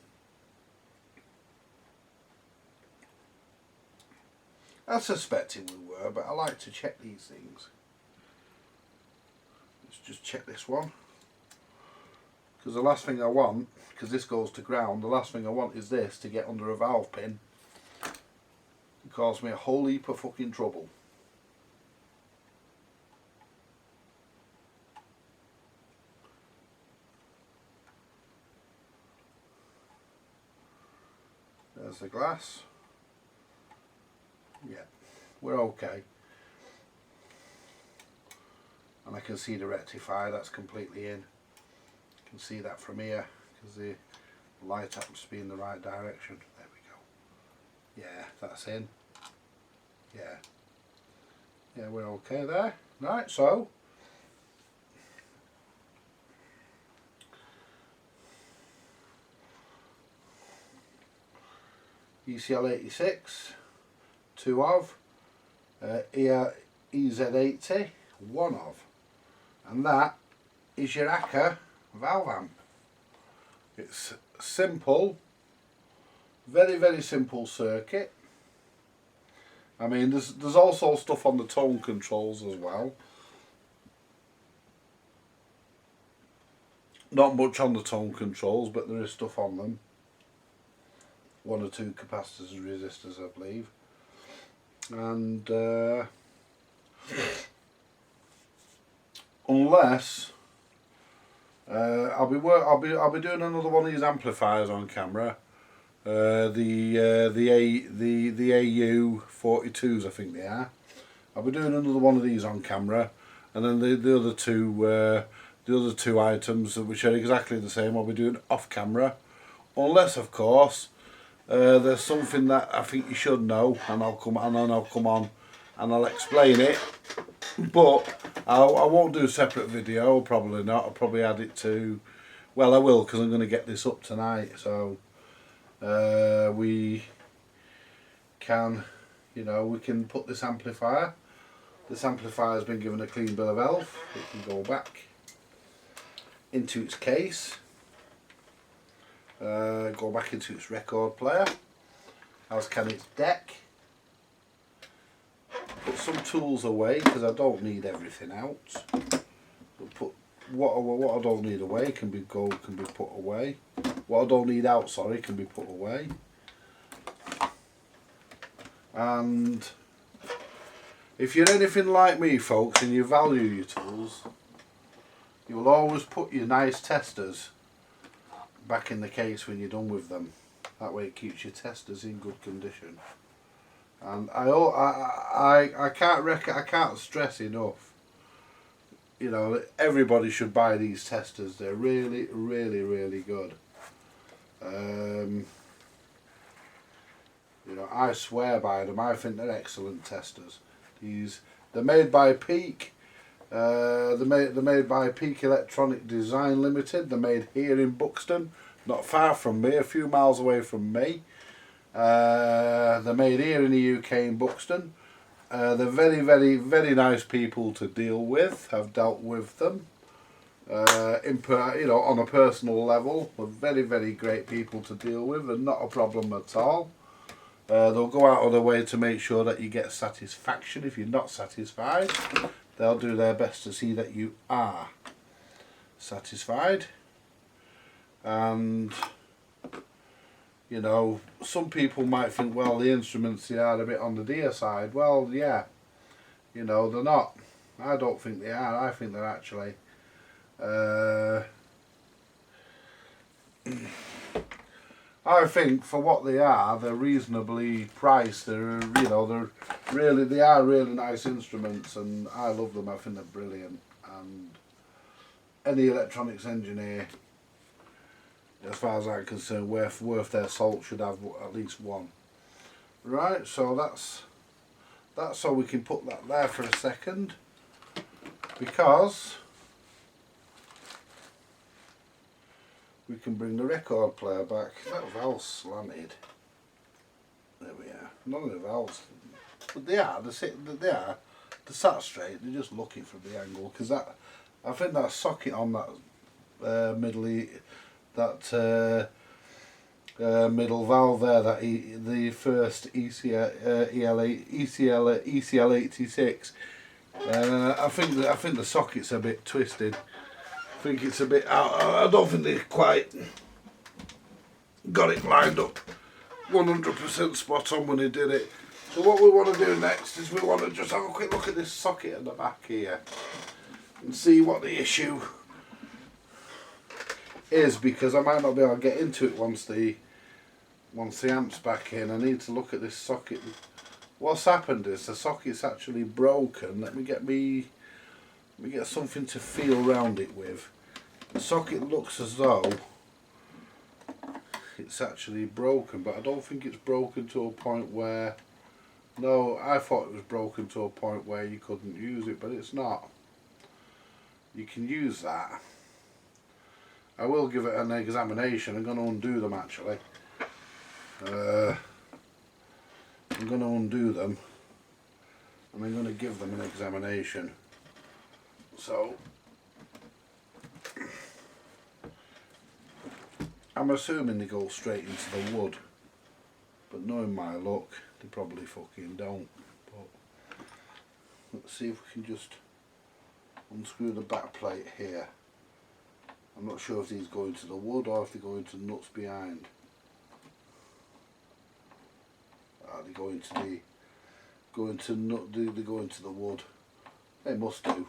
I suspected we were, but I like to check these things. Let's just check this one. Because the last thing I want, because this goes to ground, the last thing I want is this to get under a valve pin. It causes me a whole heap of fucking trouble. There's the glass. Yeah, we're okay. And I can see the rectifier, that's completely in. You can see that from here because the light happens to be in the right direction. There we go. Yeah, that's in. Yeah. Yeah, we're okay there. Right, so ECL 86, 2 of, EZ80, 1 of, and that is your ACA valve amp. It's simple, very very simple circuit. I mean, there's also stuff on the tone controls as well. Not much on the tone controls, but there is stuff on them. 1 or 2 capacitors and resistors, I believe. And unless I'll be doing another one of these amplifiers on camera. The AU42s, I think they are. I'll be doing another one of these on camera, and then the other two items, which are exactly the same, I'll be doing off camera, unless of course there's something that I think you should know, and I'll come on and I'll explain it. But I won't do a separate video, probably not. I'll probably add it to, well, I will, because I'm going to get this up tonight, so we can, you know, we can put this amplifier. This amplifier has been given a clean bill of health. It can go back into its case, go back into its record player, as can its deck. Put some tools away because I don't need everything out. But put what I don't need away can be put away. What I don't need out, sorry, can be put away. And if you're anything like me, folks, and you value your tools, you will always put your nice testers back in the case when you're done with them. That way it keeps your testers in good condition. And I can't stress enough, you know, everybody should buy these testers. They're really really good. You know, I swear by them. I think they're excellent testers. They're made by Peak. They're made by Peak Electronic Design Limited. They're made here in Buxton, not far from me, a few miles away from me. They're made here in the UK in Buxton. They're very nice people to deal with. I've dealt with them you know, on a personal level. They're very great people to deal with, and not a problem at all. They'll go out of their way to make sure that you get satisfaction. If you're not satisfied, they'll do their best to see that you are satisfied. And you know, some people might think, well, the instruments, they are a bit on the dear side. Well, yeah, you know, they're not. I don't think they are. I think they're actually I think for what they are, they're reasonably priced. They're, you know, they are really nice instruments, and I love them. I think they're brilliant. And any electronics engineer as far as I'm concerned, worth their salt should have at least one. Right, so that's so we can put that there for a second, because we can bring the record player back. That valve's slanted. There we are. None of the valves, but they are sat straight. They're just looking from the angle, because I think that socket on that middle valve there, the first ECL 86. I think the socket's a bit twisted. I think it's a bit. I don't think they quite got it lined up 100% spot on when they did it. So what we want to do next is we want to just have a quick look at this socket at the back here and see what the issue is, because I might not be able to get into it once the amp's back in. I need to look at this socket. What's happened is the socket's actually broken. Let me get something to feel around it with. The socket looks as though it's actually broken, but I don't think it's broken to a point where, no, I thought it was broken to a point where you couldn't use it, but it's not. You can use that. I will give it an examination. I'm going to undo them actually. I'm going to undo them and I'm going to give them an examination. So I'm assuming they go straight into the wood, but knowing my luck, they probably fucking don't. But let's see if we can just unscrew the back plate here. I'm not sure if these go into the wood or if they go into the nuts behind. They go into the they go into the wood. They must do.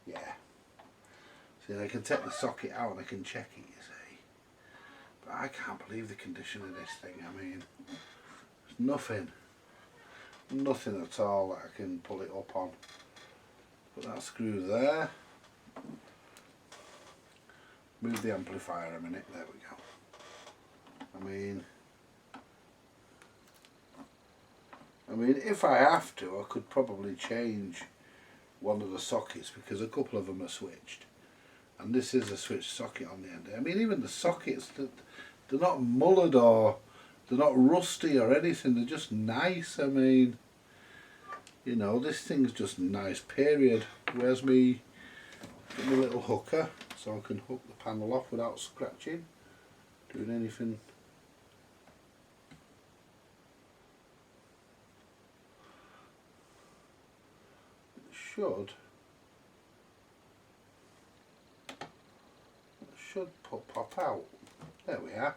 Yeah. See, they can take the socket out and they can check it, you see. But I can't believe the condition of this thing. I mean, there's nothing at all that I can pull it up on. Put that screw there. Move the amplifier a minute. There we go. I mean, if I have to, I could probably change one of the sockets, because a couple of them are switched, and this is a switched socket on the end. I mean, even the sockets, they're not mullered or they're not rusty or anything. They're just nice. I mean, you know, this thing's just nice. Period. Where's my little hooker, so I can hook the panel off without scratching, doing anything. It should pop out. There we are.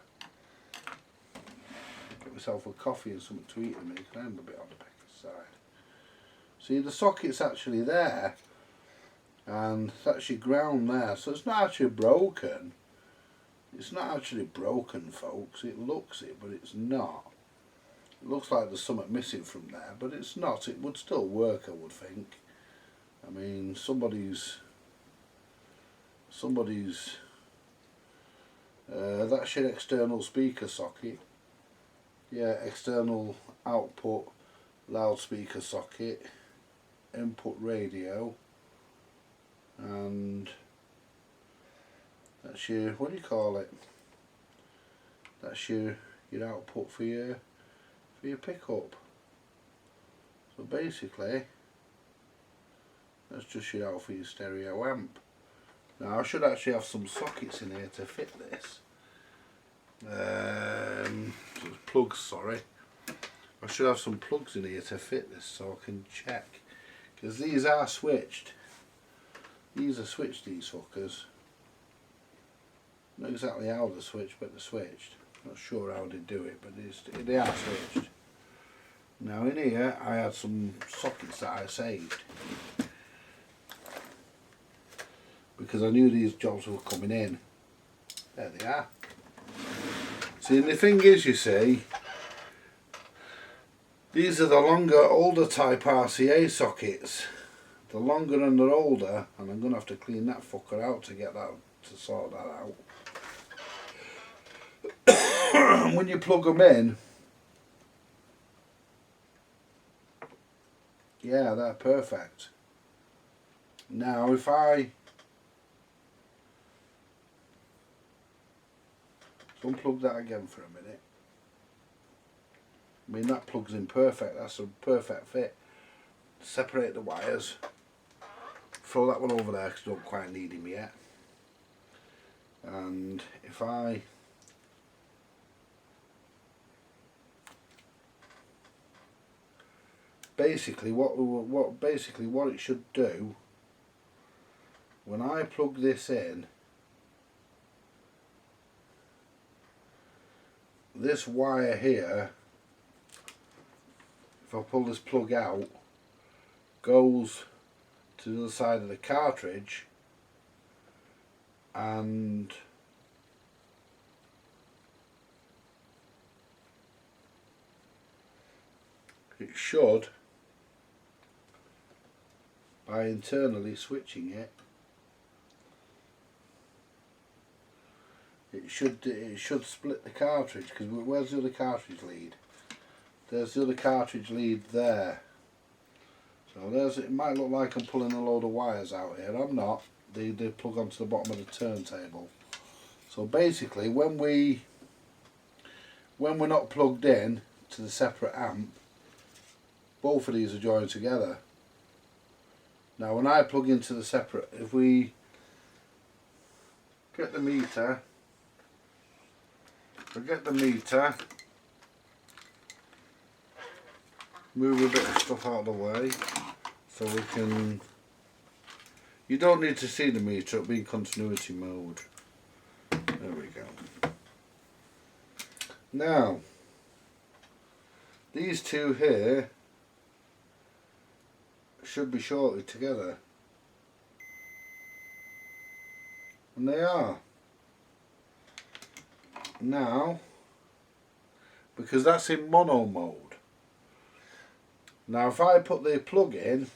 Get myself a coffee and something to eat in a minute, because I'm a bit on the pecker side. See, the socket's actually there, and it's actually ground there, so it's not actually broken. It's not actually broken, folks. It looks it, but it's not. It looks like there's something missing from there, but it's not. It would still work, I would think. I mean, somebody's that's your external speaker socket. Yeah, external output loudspeaker socket, input radio, and that's your, what do you call it? That's your output for your pickup. So basically, that's just your out for your stereo amp. Now I should actually have some sockets in here to fit this. Plugs, sorry. I should have some plugs in here to fit this so I can check. Because these are switched. These are switched, these fuckers. Not exactly how they're switched, but they're switched. Not sure how they do it, but they are switched. Now in here I had some sockets that I saved, because I knew these jobs were coming in. There they are. See, and the thing is, you see, these are the longer, older type RCA sockets. they're longer and they're older, and I'm going to have to clean that fucker out to get that, to sort that out. When you plug them in, yeah, they're perfect. Now if I unplug that again for a minute, I mean that plugs in perfect, that's a perfect fit. Separate the wires, throw that one over there because I don't quite need him yet. And if I basically what it should do when I plug this in, this wire here, if I pull this plug out, goes to the other side of the cartridge, and it should, by internally switching it, it should split the cartridge, because where's the other cartridge lead? There's the other cartridge lead there. So there's, it might look like I'm pulling a load of wires out here. I'm not. They plug onto the bottom of the turntable. So basically when we're not plugged in to the separate amp, both of these are joined together. Now when I plug into the separate, if we get the meter, move a bit of stuff out of the way so we can, you don't need to see the meter, it'll be in continuity mode. There we go. Now these two here should be shorted together, and they are. Now, because that's in mono mode, now if I put the plug in,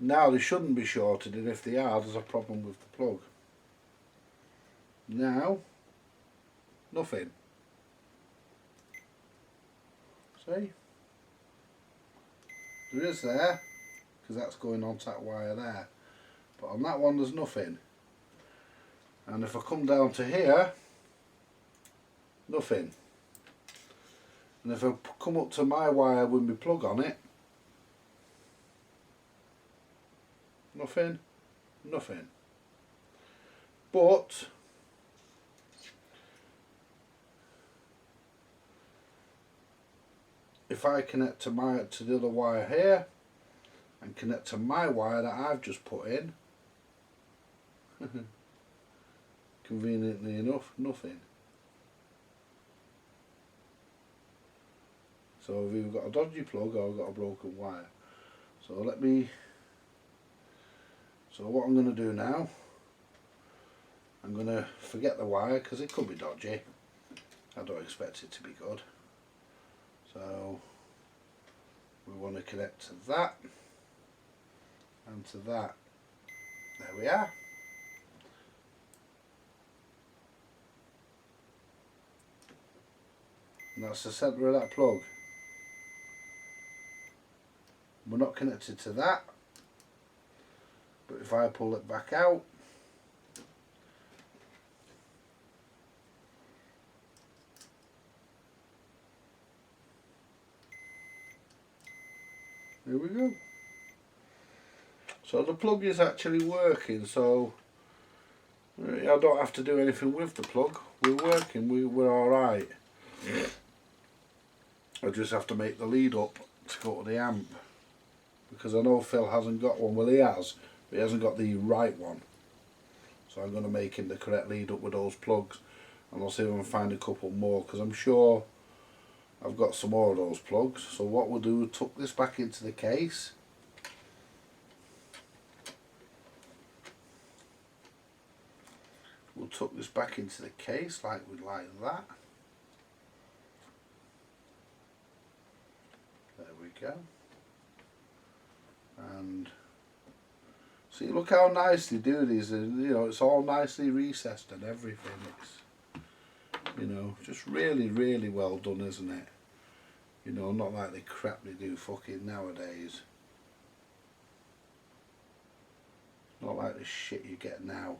now they shouldn't be shorted, and if they are, there's a problem with the plug. Now, nothing. See? There is there, because that's going onto that wire there. But on that one there's nothing. And if I come down to here, nothing. And if I come up to my wire with my plug on it, nothing, nothing. But if I connect to the other wire here and connect to my wire that I've just put in, conveniently enough, nothing. So I've either got a dodgy plug or I've got a broken wire. So what I'm going to do now, I'm going to forget the wire because it could be dodgy. I don't expect it to be good. So we want to connect to that and to that. There we are. And that's the centre of that plug. We're not connected to that, but if I pull it back out, there we go. So the plug is actually working, so I don't have to do anything with the plug. We're working, we're alright. I just have to make the lead up to go to the amp, because I know Phil hasn't got one. Well, he has, but he hasn't got the right one. So I'm going to make him the correct lead up with those plugs, and I'll see if I can find a couple more, because I'm sure I've got some more of those plugs. So what we'll do, we'll tuck this back into the case. We'll tuck this back into the case like that. go. And see, look how nice they do these. You know, it's all nicely recessed and everything. It's, you know, just really, really well done, isn't it? You know, not like the crap they do fucking nowadays. Not like the shit you get now.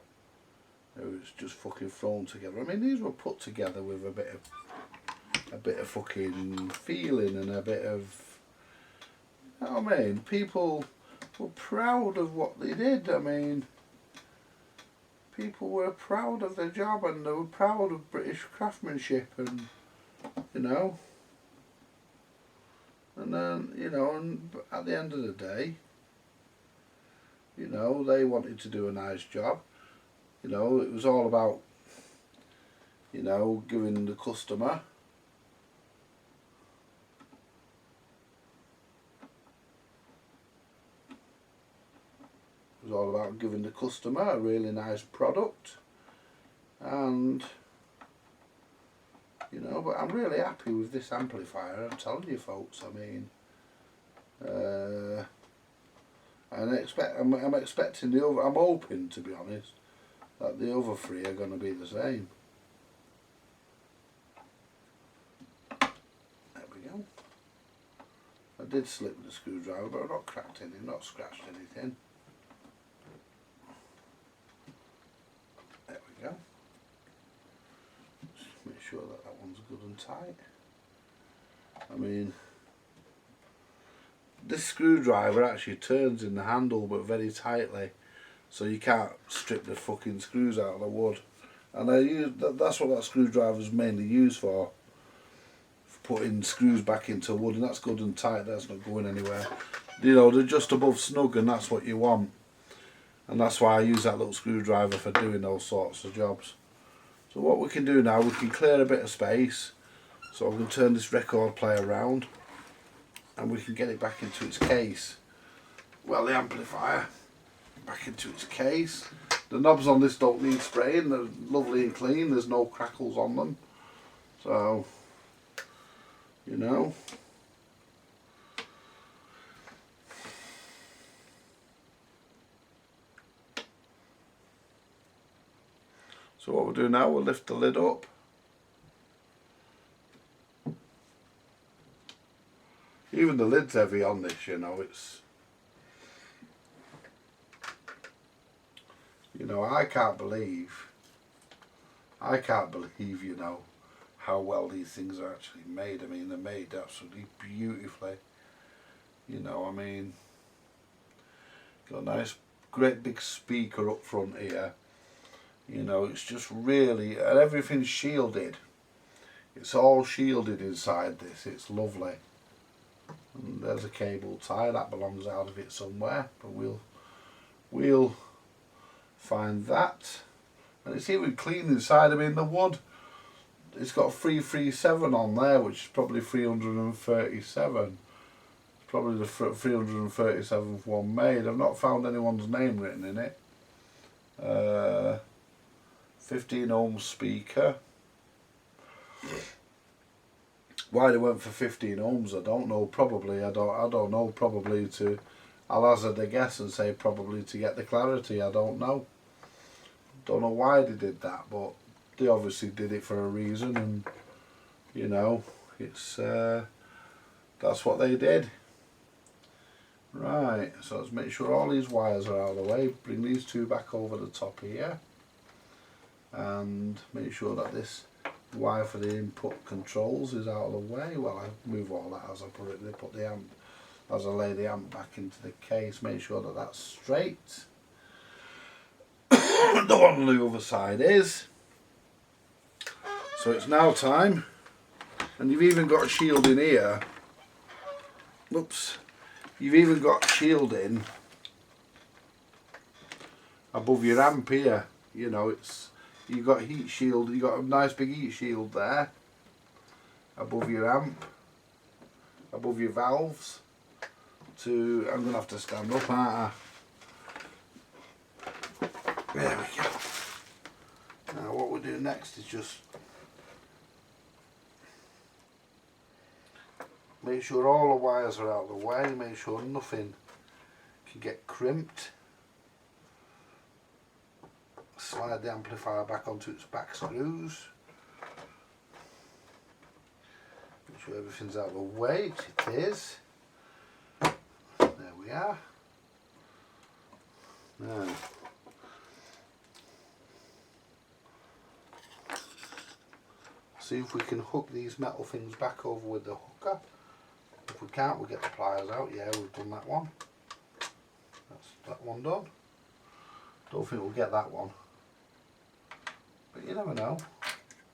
It's just fucking thrown together. I mean, these were put together with a bit of fucking feeling and a bit of, you know what I mean? People were proud of what they did. I mean, people were proud of their job and they were proud of British craftsmanship, and you know. And then, you know, and at the end of the day, you know, they wanted to do a nice job. You know, it was all about, you know, giving the customer a really nice product. And you know, but I'm really happy with this amplifier, I'm telling you folks. I mean, I'm expecting the other, I'm hoping, to be honest, that the other three are going to be the same. There we go. I did slip with the screwdriver, but I've not cracked anything, not scratched anything. There we go. Just make sure that that one's good and tight. I mean, this screwdriver actually turns in the handle, but very tightly, so you can't strip the fucking screws out of the wood. And that's what that screwdriver is mainly used for putting screws back into wood, and that's good and tight. That's not going anywhere. You know, they're just above snug, and that's what you want. And that's why I use that little screwdriver for doing those sorts of jobs. So what we can do now, we can clear a bit of space. So I'm going to turn this record player around, and we can get it back into its case. Well, the amplifier back into its case. The knobs on this don't need spraying, they're lovely and clean, there's no crackles on them. So, you know. So what we'll do now, we'll lift the lid up. Even the lid's heavy on this, you know, it's, you know, I can't believe, you know, how well these things are actually made. I mean, they're made absolutely beautifully. You know, I mean, got a nice, great big speaker up front here. You know, it's just really, and everything's shielded. It's all shielded inside this. It's lovely. And there's a cable tie that belongs out of it somewhere, but we'll find that. And it's even clean inside. I mean, the wood, it's got 337 on there, which is probably 337. It's probably the 337th one made. I've not found anyone's name written in it. 15 ohm speaker. Why they went for 15 ohms, I don't know. Probably, I don't know. Probably to, I'll hazard a guess and say probably to get the clarity. I don't know. Don't know why they did that, but they obviously did it for a reason, and you know, it's that's what they did. Right, so let's make sure all these wires are out of the way. Bring these two back over the top here, and make sure that this wire for the input controls is out of the way. Well, I move all that as I put the amp, as I lay the amp back into the case. Make sure that that's straight. The one on the other side is. So it's now time, and you've even got a shield in here. Oops. You've even got shielding above your amp here. You know, it's, you've got heat shield, you've got a nice big heat shield there above your amp, above your valves. To, I'm gonna have to stand up, aren't I? There we go. Now what we'll do next is just Make sure all the wires are out of the way, make sure nothing can get crimped. Slide the amplifier back onto its back screws. Make sure everything's out of the way, which it is. There we are. Now, see if we can hook these metal things back over with the hooker. If we can't, we'll get the pliers out. Yeah, we've done that one. That's that one done. Don't think we'll get that one. But you never know.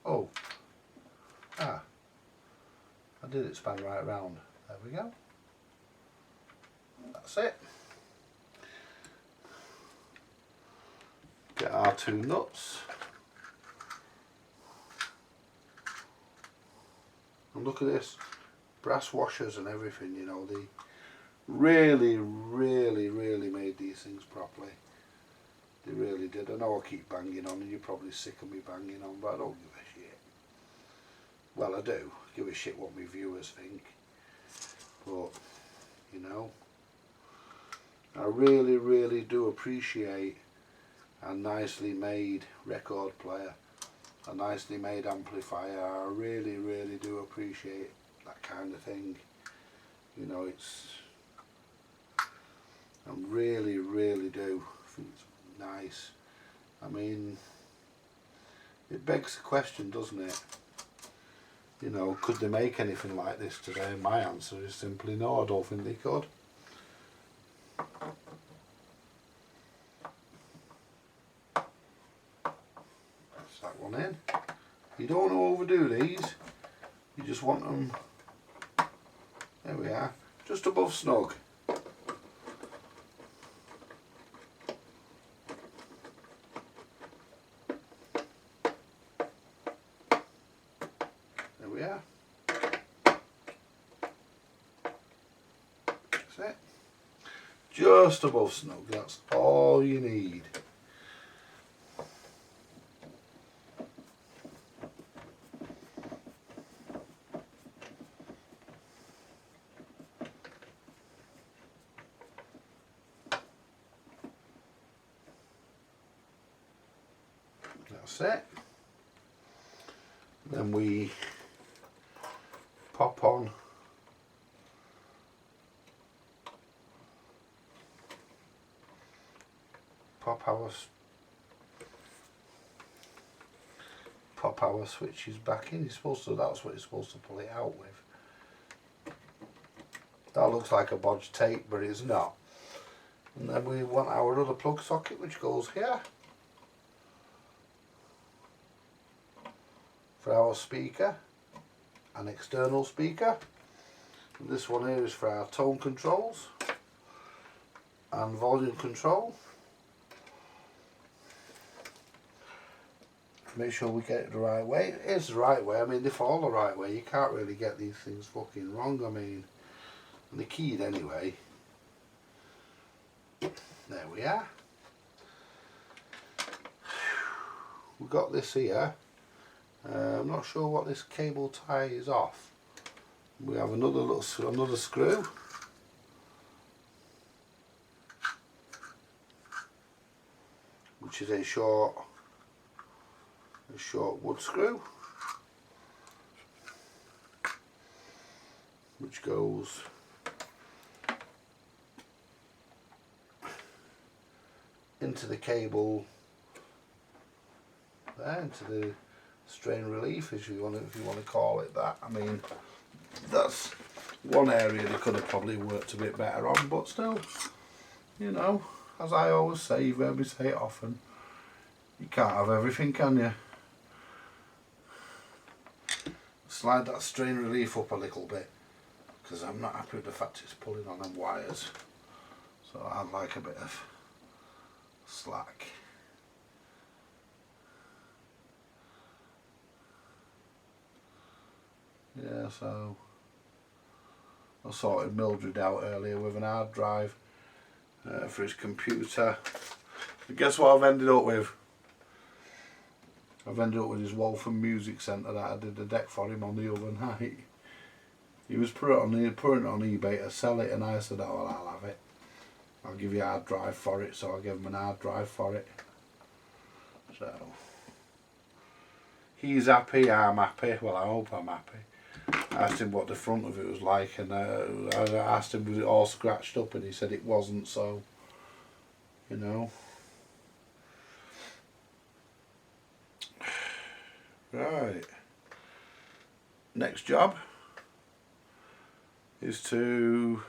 Oh. Ah. I did it span right round. There we go. That's it. Get our two nuts. And look at this. Brass washers and everything, you know. They really made these things properly. They really did. I know I keep banging on and you're probably sick of me banging on, but I don't give a shit. Well, I do. Give a shit what my viewers think. But, you know, I really do appreciate a nicely made record player, a nicely made amplifier. I really do appreciate that kind of thing. You know, it's, I really do think it's nice. I mean, it begs the question, doesn't it? You know, could they make anything like this today? My answer is simply no, I don't think they could. That's that one in. You don't want to overdo these, you just want them, there we are, just above snug. Just above snug, that's all you need. That's it. Then we pop on pop our switches back in. You're supposed to, that's what you're supposed to pull it out with. That looks like a bodge tape, but it's not. And then we want our other plug socket, which goes here for our speaker, an external speaker. And this one here is for our tone controls and volume control. Make sure we get it the right way. It is the right way. I mean, they fall the right way. You can't really get these things fucking wrong. I mean, and they're keyed anyway. There we are. We've got this here. I'm not sure what this cable tie is off. We have another screw. Which is a short wood screw, which goes into the cable there, into the strain relief, if you want to call it that. I mean, that's one area they could have probably worked a bit better on, but still, you know, as I always say, you've heard me say it often, you can't have everything, can you? Slide that strain relief up a little bit, because I'm not happy with the fact it's pulling on them wires, so I'd like a bit of slack. Yeah, so I sorted Mildred out earlier with an hard drive for his computer. And guess what I've ended up with? I've ended up with his Waltham Music Centre that I did the deck for him on the other night. He was putting it on eBay to sell it, and I said, oh, well, I'll have it. I'll give you a hard drive for it, so I gave him an hard drive for it. So he's happy, I'm happy. Well, I hope I'm happy. I asked him what the front of it was like, and I asked him was it all scratched up, and he said it wasn't. So, you know. Right. Next job is to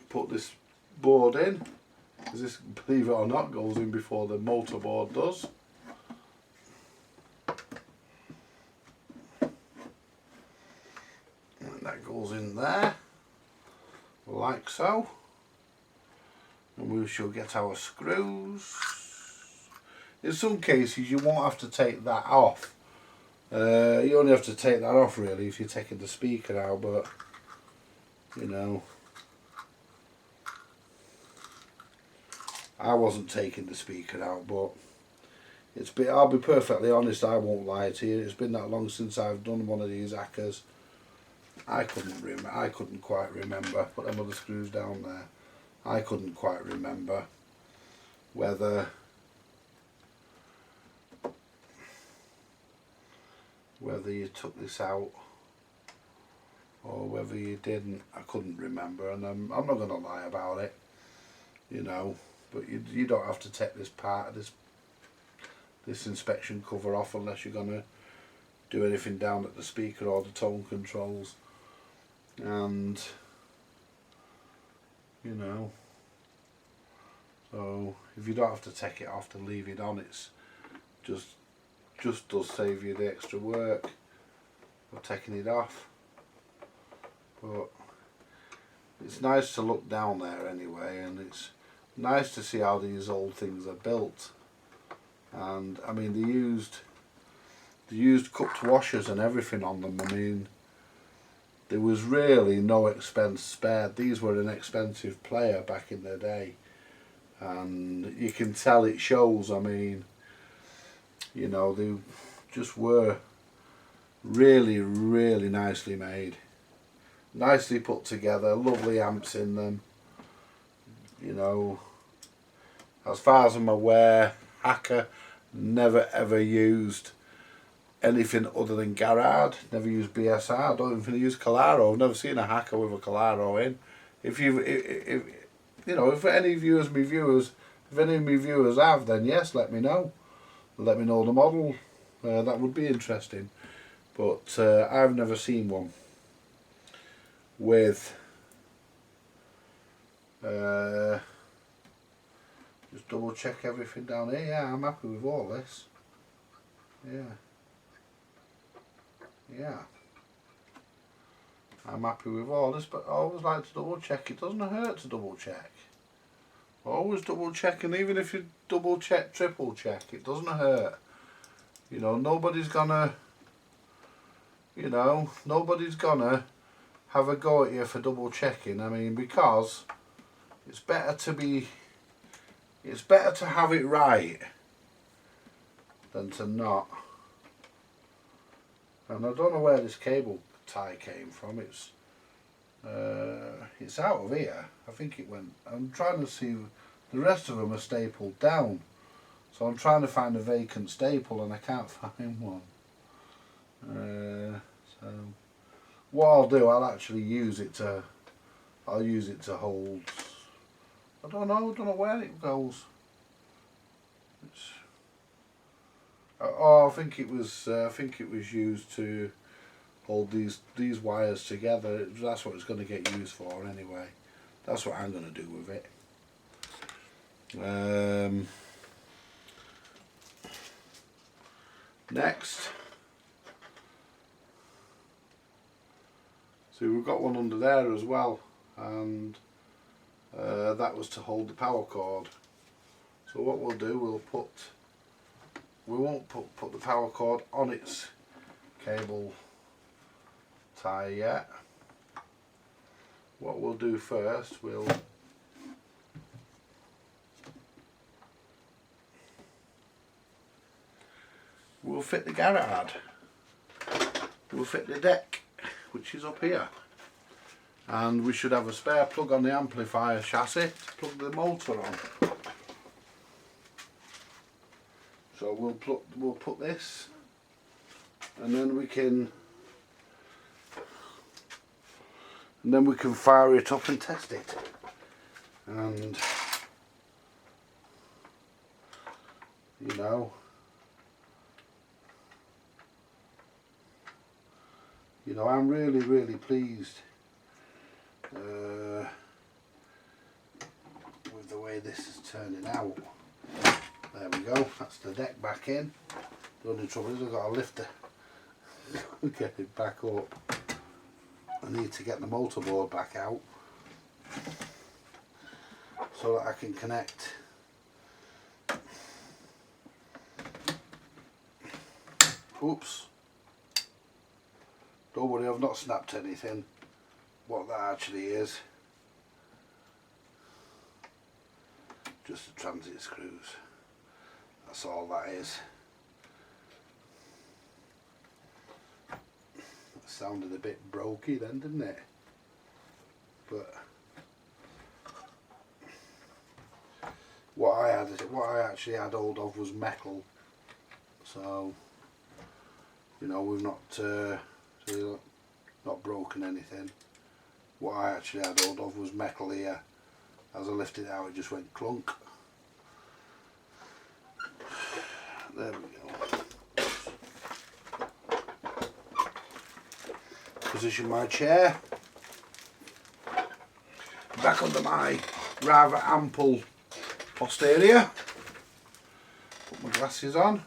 put this board in. This, believe it or not, goes in before the motor board does. And that goes in there, like so. And we shall get our screws. In some cases you won't have to take that off. You only have to take that off really if you're taking the speaker out, but you know, I wasn't taking the speaker out, but it's been, I'll be perfectly honest, I won't lie to you, it's been that long since I've done one of these hackers. I couldn't quite remember. Put them other screws down there. I couldn't quite remember whether you took this out or whether you didn't. I couldn't remember, and I'm not going to lie about it, you know. But you don't have to take this part of this inspection cover off unless you're going to do anything down at the speaker or the tone controls. And you know, so if you don't have to take it off to leave it on, it's just does save you the extra work of taking it off. But it's nice to look down there anyway, and it's nice to see how these old things are built. And I mean, they used cupped washers and everything on them. I mean, there was really no expense spared. These were an expensive player back in the day, and you can tell it shows. I mean, you know, they just were really, really nicely made, nicely put together, lovely amps in them. You know, as far as I'm aware, Hacker never ever used anything other than Garrard, never used BSR, don't even use Calaro. I've never seen a Hacker with a Calaro in. If you know, if any of my viewers have, then yes, let me know. Let me know the model. That would be interesting. But I've never seen one with just double check everything down here. Yeah, I'm happy with all this. Yeah, I'm happy with all this, but I always like to double check. It doesn't hurt to double check. Always double check, and even if you double check, triple check, it doesn't hurt. You know, nobody's gonna have a go at you for double checking. I mean, because it's better to have it right than to not. And I don't know where this cable tie came from. It's out of here. I think it went. I'm trying to see. The rest of them are stapled down, so I'm trying to find a vacant staple and I can't find one. So what I'll do, I'll actually use it to. I'll use it to hold. I don't know where it goes. It's, oh, I think it was used to hold these wires together. That's what it's going to get used for anyway. That's what I'm going to do with it. Next, so we've got one under there as well, and that was to hold the power cord. So what we'll do, we won't put the power cord on its cable tie yet. What we'll do first, we'll we'll fit the garage. We'll fit the deck, which is up here. And we should have a spare plug on the amplifier chassis to plug the motor on. So we'll put this, and then we can fire it up and test it. And you know, I'm really pleased with the way this is turning out. There we go, that's the deck back in. The only trouble is I've got to lift it get it back up. I need to get the motor board back out so that I can connect oops, don't worry, I've not snapped anything. What that actually is, just the transit screws, that's all that is. It sounded a bit brokey then, didn't it? But what I actually had hold of was metal, so you know, we've not broken anything. What I actually had hold of was metal here. As I lifted it out, it just went clunk. There we go. Position my chair back under my rather ample posterior. Put my glasses on,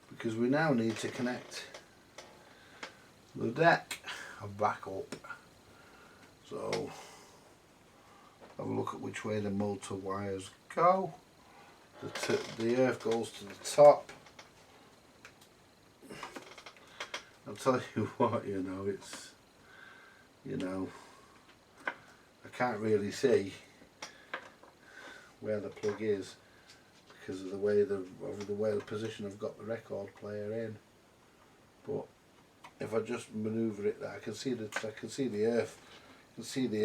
because we now need to connect the deck back up. So have a look at which way the motor wires go. The earth goes to the top. I'll tell you what, you know, it's, you know, I can't really see where the plug is because of the way the position I've got the record player in. But if I just manoeuvre it, I can see the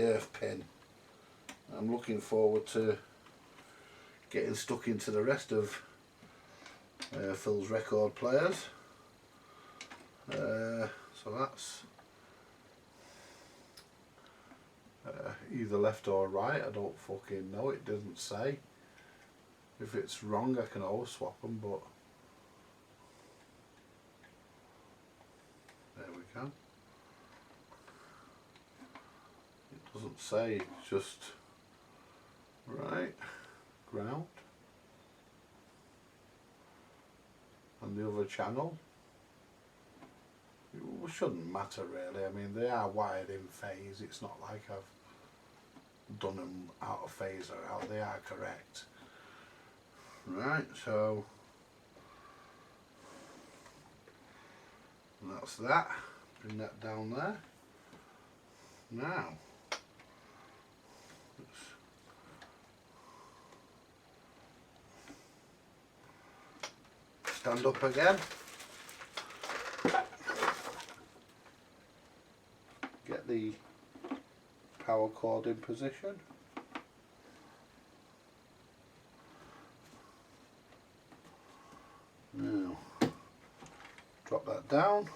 earth pin. I'm looking forward to getting stuck into the rest of Phil's record players. So that's either left or right, I don't fucking know, it doesn't say. If it's wrong I can always swap them, but there we go. It doesn't say, it's just right, ground, and the other channel. It shouldn't matter really, I mean they are wired in phase, it's not like I've done them out of phase or out, they are correct. Right, so that's that, bring that down there. Now let's stand up again. Get the power cord in position. Now, drop that down.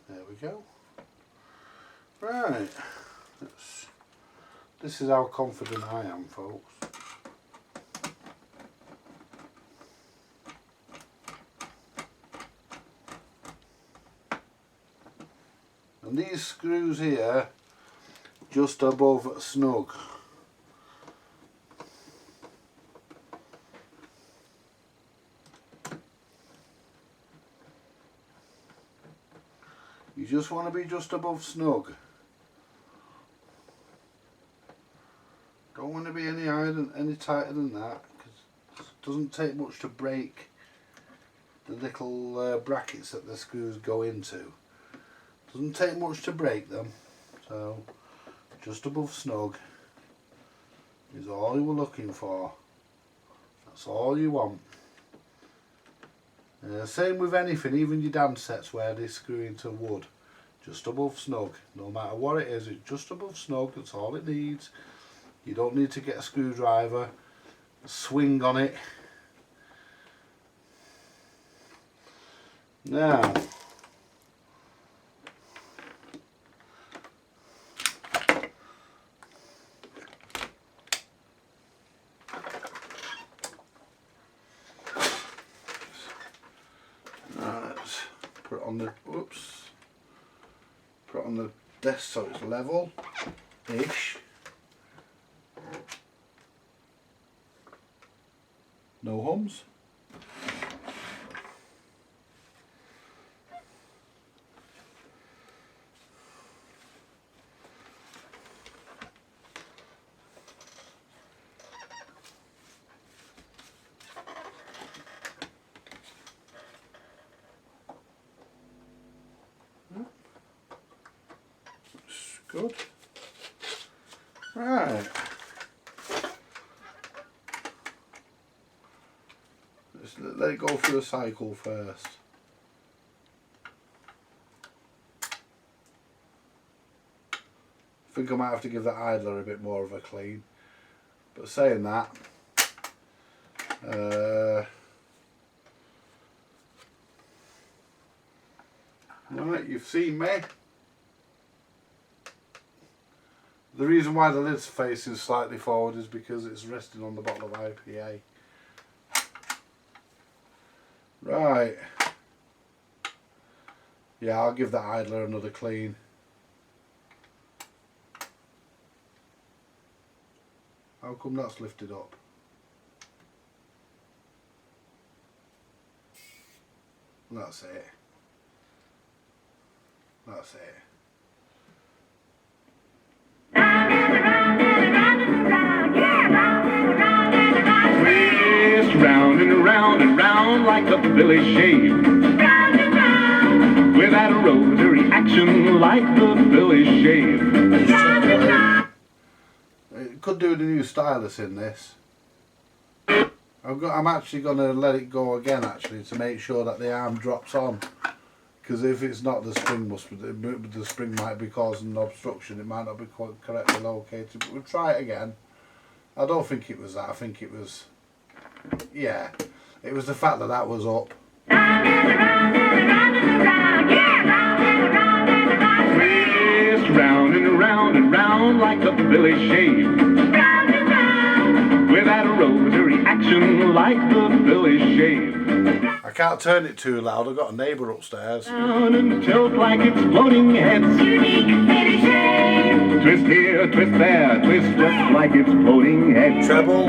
There we go. Right. This is how confident I am, folks. And these screws here, just above snug. You just want to be just above snug. Don't want to be any higher than, any tighter than that, because it doesn't take much to break the little brackets that the screws go into. Doesn't take much to break them, so just above snug is all you were looking for. That's all you want. Same with anything, even your dance sets where they screw into wood. Just above snug, no matter what it is, it's just above snug, that's all it needs. You don't need to get a screwdriver, swing on it. Now, let's put it on the, whoops, put it on the desk so it's level-ish. No hums. Good. Right. Just let it go through the cycle first. I think I might have to give the idler a bit more of a clean. But saying that, right, you've seen me. The reason why the lid's facing slightly forward is because it's resting on the bottle of IPA. Right. Yeah, I'll give that idler another clean. How come that's lifted up? That's it. That's it. Round and round and round like a Billy shave. Round and round. Without a rotary action like the Billy shave. Round and round. It could do with a new stylus in this. I'm actually going to let it go again actually to make sure that the arm drops on. Because if it's not, the spring might be causing an obstruction. It might not be quite correctly located. But we'll try it again. I don't think it was that. I think it was, yeah, it was the fact that that was up. Twist round and round and round like a Billy shave. Round and round. Without a rotary action like the Billy shave. I can't turn it too loud. I've got a neighbour upstairs. Down and tilt like it's floating heads. Unique Billy shave. Twist here, twist there, twist just like it's floating heads. Treble.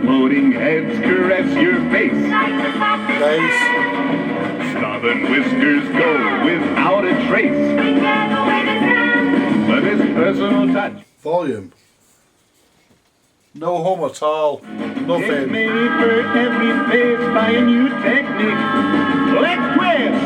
Floating heads caress your face. Bass. Stubborn whiskers go without a trace. But his personal touch. Volume. No hum at all. It's Nothing. made for every face by a new technique. Let's twist!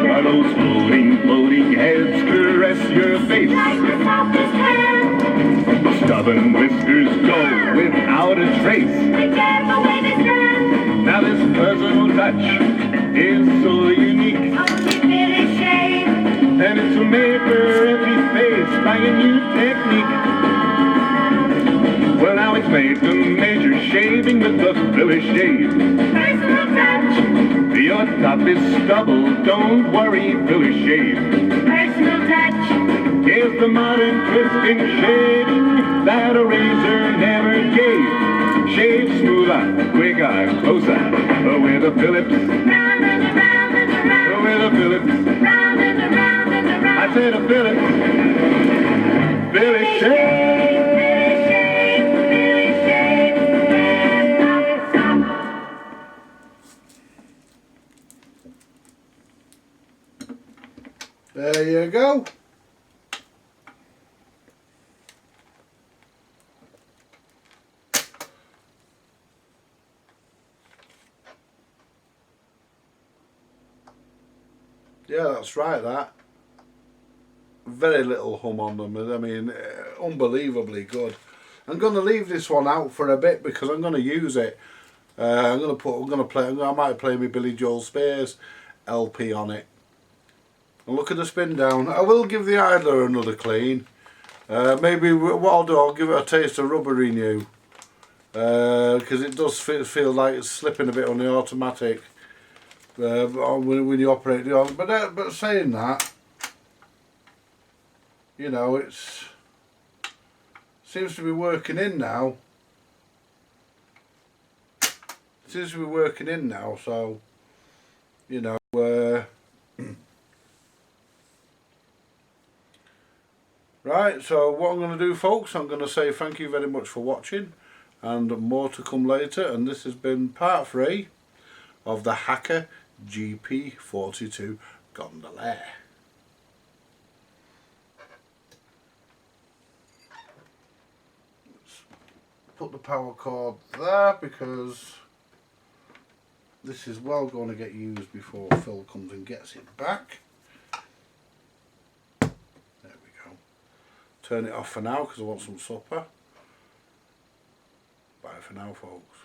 Are those floating heads caress your face? Stubborn whiskers go without a trace. Now this personal touch is so unique. And it's made for every face by a new technique. Well, now it's made to measure shaving with the Billy shave. Personal touch. Your top is stubble, don't worry, Billy shave. Personal touch. Here's the modern twist in shaving that a razor never gave. Shave smoother, quicker, closer, with a Phillips. Round and around and around. With a Phillips. Round and around and around. I said a Phillips. Billy shave. There you go. That's right, that. Very little hum on them. I mean, unbelievably good. I'm going to leave this one out for a bit because I'm going to use it. I might play my Billy Joel Spears LP on it. And look at the spin down. I will give the idler another clean. Maybe what I'll do, I'll give it a taste of rubbery new. Because it does feel like it's slipping a bit on the automatic when you operate the on. But saying that, you know, it's seems to be working in now. It seems to be working in now, so you know. Right, so what I'm going to do, folks, I'm going to say thank you very much for watching, and more to come later. And this has been part 3 of the Hacker GP42 Gondolier. Put the power cord there because this is well going to get used before Phil comes and gets it back. There we go. Turn it off for now because I want some supper. Bye for now, folks.